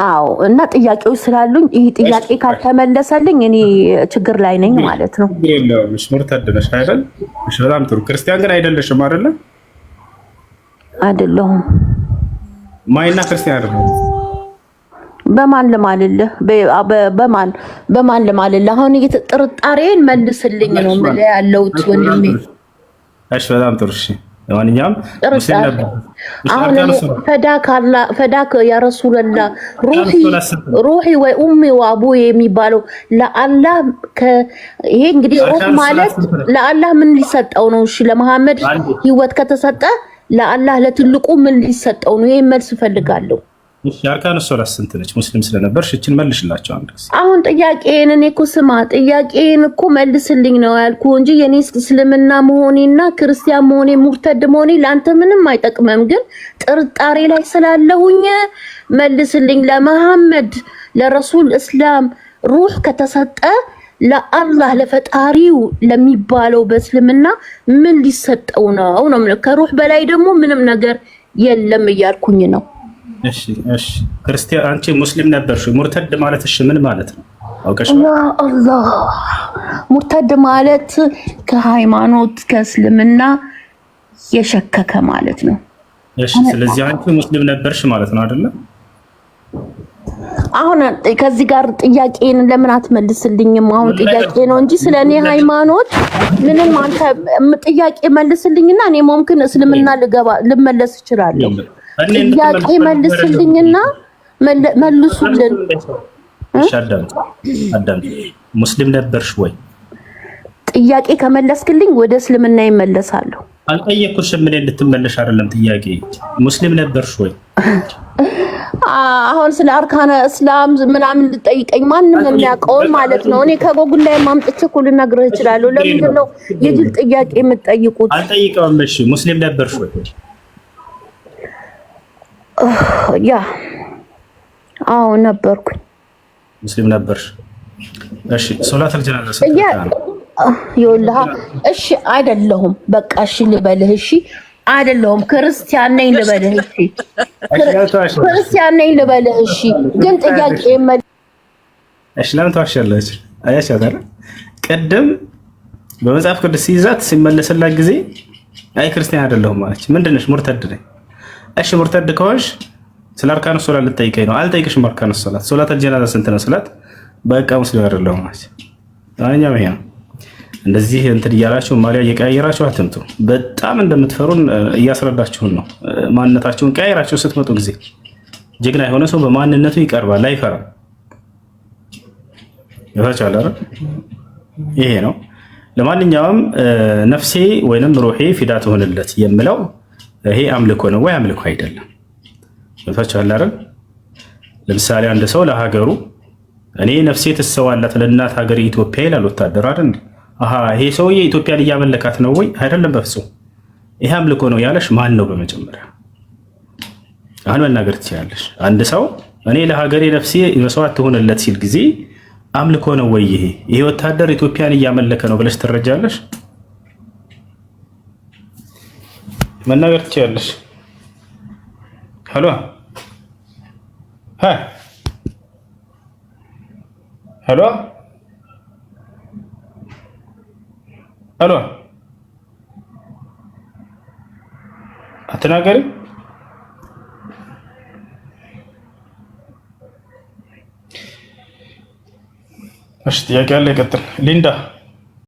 አዎ። እና ጥያቄዎች ስላሉኝ ይሄ ጥያቄ ካልተመለሰልኝ እኔ ችግር ላይ ነኝ ማለት ነው። እሺ ሙርተድ ነሽ አይደል? እሺ በጣም ጥሩ። ክርስቲያን ግን አይደለሽም አይደለ? አይደለሁም። ማይና ክርስቲያን አይደለም። በማን ለማልልህ በማን ለማልልህ? አሁን ጥርጣሬን መልስልኝ ነው ማለት ያለውት ወንድሜ። እሺ በጣም ጥሩ። እሺ ለማንኛውም ሙስሊም ነበር። አሁን ፈዳክ ያ ረሱላህ ሩሂ ወኡሚ ወአቡዬ የሚባለው ለአላህ ይሄ እንግዲህ ሩህ ማለት ለአላህ ምን ሊሰጠው ነው? እሺ ለመሐመድ ህይወት ከተሰጠ ለአላህ ለትልቁ ምን ሊሰጠው ነው? ይሄን መልስ ፈልጋለሁ። እሺ አርካኑ ሶላት ስንት ነች? ሙስሊም ስለነበርሽ እቺን መልሽላቸው አንድ ጊዜ። አሁን ጥያቄን እኔ እኮ ስማ፣ ጥያቄን እኮ መልስልኝ ነው ያልኩ እንጂ የኔ እስልምና መሆኔና ክርስቲያን መሆኔ ሙርተድ መሆኔ ለአንተ ምንም አይጠቅምም። ግን ጥርጣሬ ላይ ስላለሁኝ መልስልኝ። ለመሐመድ ለረሱል እስላም ሩህ ከተሰጠ ለአላህ ለፈጣሪው ለሚባለው በእስልምና ምን ሊሰጠው ነው ነው? ከሩህ በላይ ደግሞ ምንም ነገር የለም እያልኩኝ ነው። እሺ እሺ ክርስቲያን አንቺ ሙስሊም ነበርሽ። ሙርተድ ማለት እሺ ምን ማለት ነው አውቀሽ? ያ አላህ ሙርተድ ማለት ከሃይማኖት ከእስልምና የሸከከ ማለት ነው። እሺ ስለዚህ አንቺ ሙስሊም ነበርሽ ማለት ነው አይደለ? አሁን ከዚህ ጋር ጥያቄን ለምን አትመልስልኝም? አሁን ጥያቄ ነው እንጂ ስለኔ ሃይማኖት ምንም አንተ ጥያቄ መልስልኝና እኔ ሙምኪን እስልምና ልመለስ እችላለሁ። ጥያቄ መልስልኝና መልሱልን። እሺ አዳም ሙስሊም ነበርሽ ወይ? ጥያቄ ከመለስክልኝ ወደ እስልምና ይመለሳለሁ። አልጠየኩሽም። ምን እንድትመለሽ አይደለም ጥያቄ። ሙስሊም ነበርሽ ወይ? አሁን ስለ አርካነ እስላም ምናምን ልጠይቀኝ ማንም የሚያውቀውን ማለት ነው። እኔ ከጎግል ላይ ማምጥቼ እኮ ልነግርህ እችላለሁ። ለምንድን ነው የጅል ጥያቄ የምትጠይቁት? አልጠይቀውም። እሺ ሙስሊም ነበርሽ ወይ? ያ አዎ ነበርኩኝ። ሙስሊም ነበርሽ? እሺ ሶላት አልጀናዛ ይኸውልህ እሺ አይደለሁም። በቃ እሺ ልበልህ። እሺ አይደለሁም ክርስቲያን ነኝ ልበልህ። እሺ ክርስቲያን ነኝ ልበልህ። እሺ ግን ጥያቄ እሺ ለምን ተዋሻለች? አያሻት አይደል? ቅድም በመጽሐፍ ቅዱስ ሲይዛት ሲመለስላት ጊዜ አይ ክርስቲያን አይደለሁም ማለች። ምንድነሽ? ሙርተድ ነኝ። እሺ ሙርተድ ከሆንሽ ስለ አርካኑ ሶላት ልጠይቀኝ ነው። አልጠይቅሽም። አርካኑ ሶላት አልጀናዛ ስንት ነው ስላት በቃ ሙስሊም አይደለሁም ማለች። አኛው ይሄ ነው። እንደዚህ እንትን እያላችሁ ማሊያ እየቀያየራችሁ አትምጡ። በጣም እንደምትፈሩን እያስረዳችሁን ነው። ማንነታችሁን ቀያየራችሁ ስትመጡ ጊዜ ጀግና የሆነ ሰው በማንነቱ ይቀርባል፣ አይፈራም። ይፈቻል አይደል? ይሄ ነው። ለማንኛውም ነፍሴ ወይንም ሩሄ ፊዳ ትሆንለት የምለው ይሄ አምልኮ ነው ወይ አምልኮ አይደለም? ይፈቻል አይደል? ለምሳሌ አንድ ሰው ለሀገሩ እኔ ነፍሴ ትሰዋላት ለእናት ሀገር ኢትዮጵያ ይላል ወታደር አይደል? አሃ ይሄ ሰውዬ ኢትዮጵያን እያመለካት ነው ወይ? አይደለም፣ በፍጹም ይሄ አምልኮ ነው ያለሽ ማን ነው? በመጀመሪያ አሁን መናገር ትችላለሽ። አንድ ሰው እኔ ለሀገሬ ነፍሴ መስዋዕት ትሆንለት ሲል ጊዜ አምልኮ ነው ወይ ይሄ? ይሄ ወታደር ኢትዮጵያን እያመለከ ነው ብለሽ ትረጃለሽ? መናገር ትችላለሽ። ሄሎ ሃ ሄሎ ሄሎ አትናገሪ። እሺ ጥያቄ አለ፣ ይቀጥል ሊንዳ።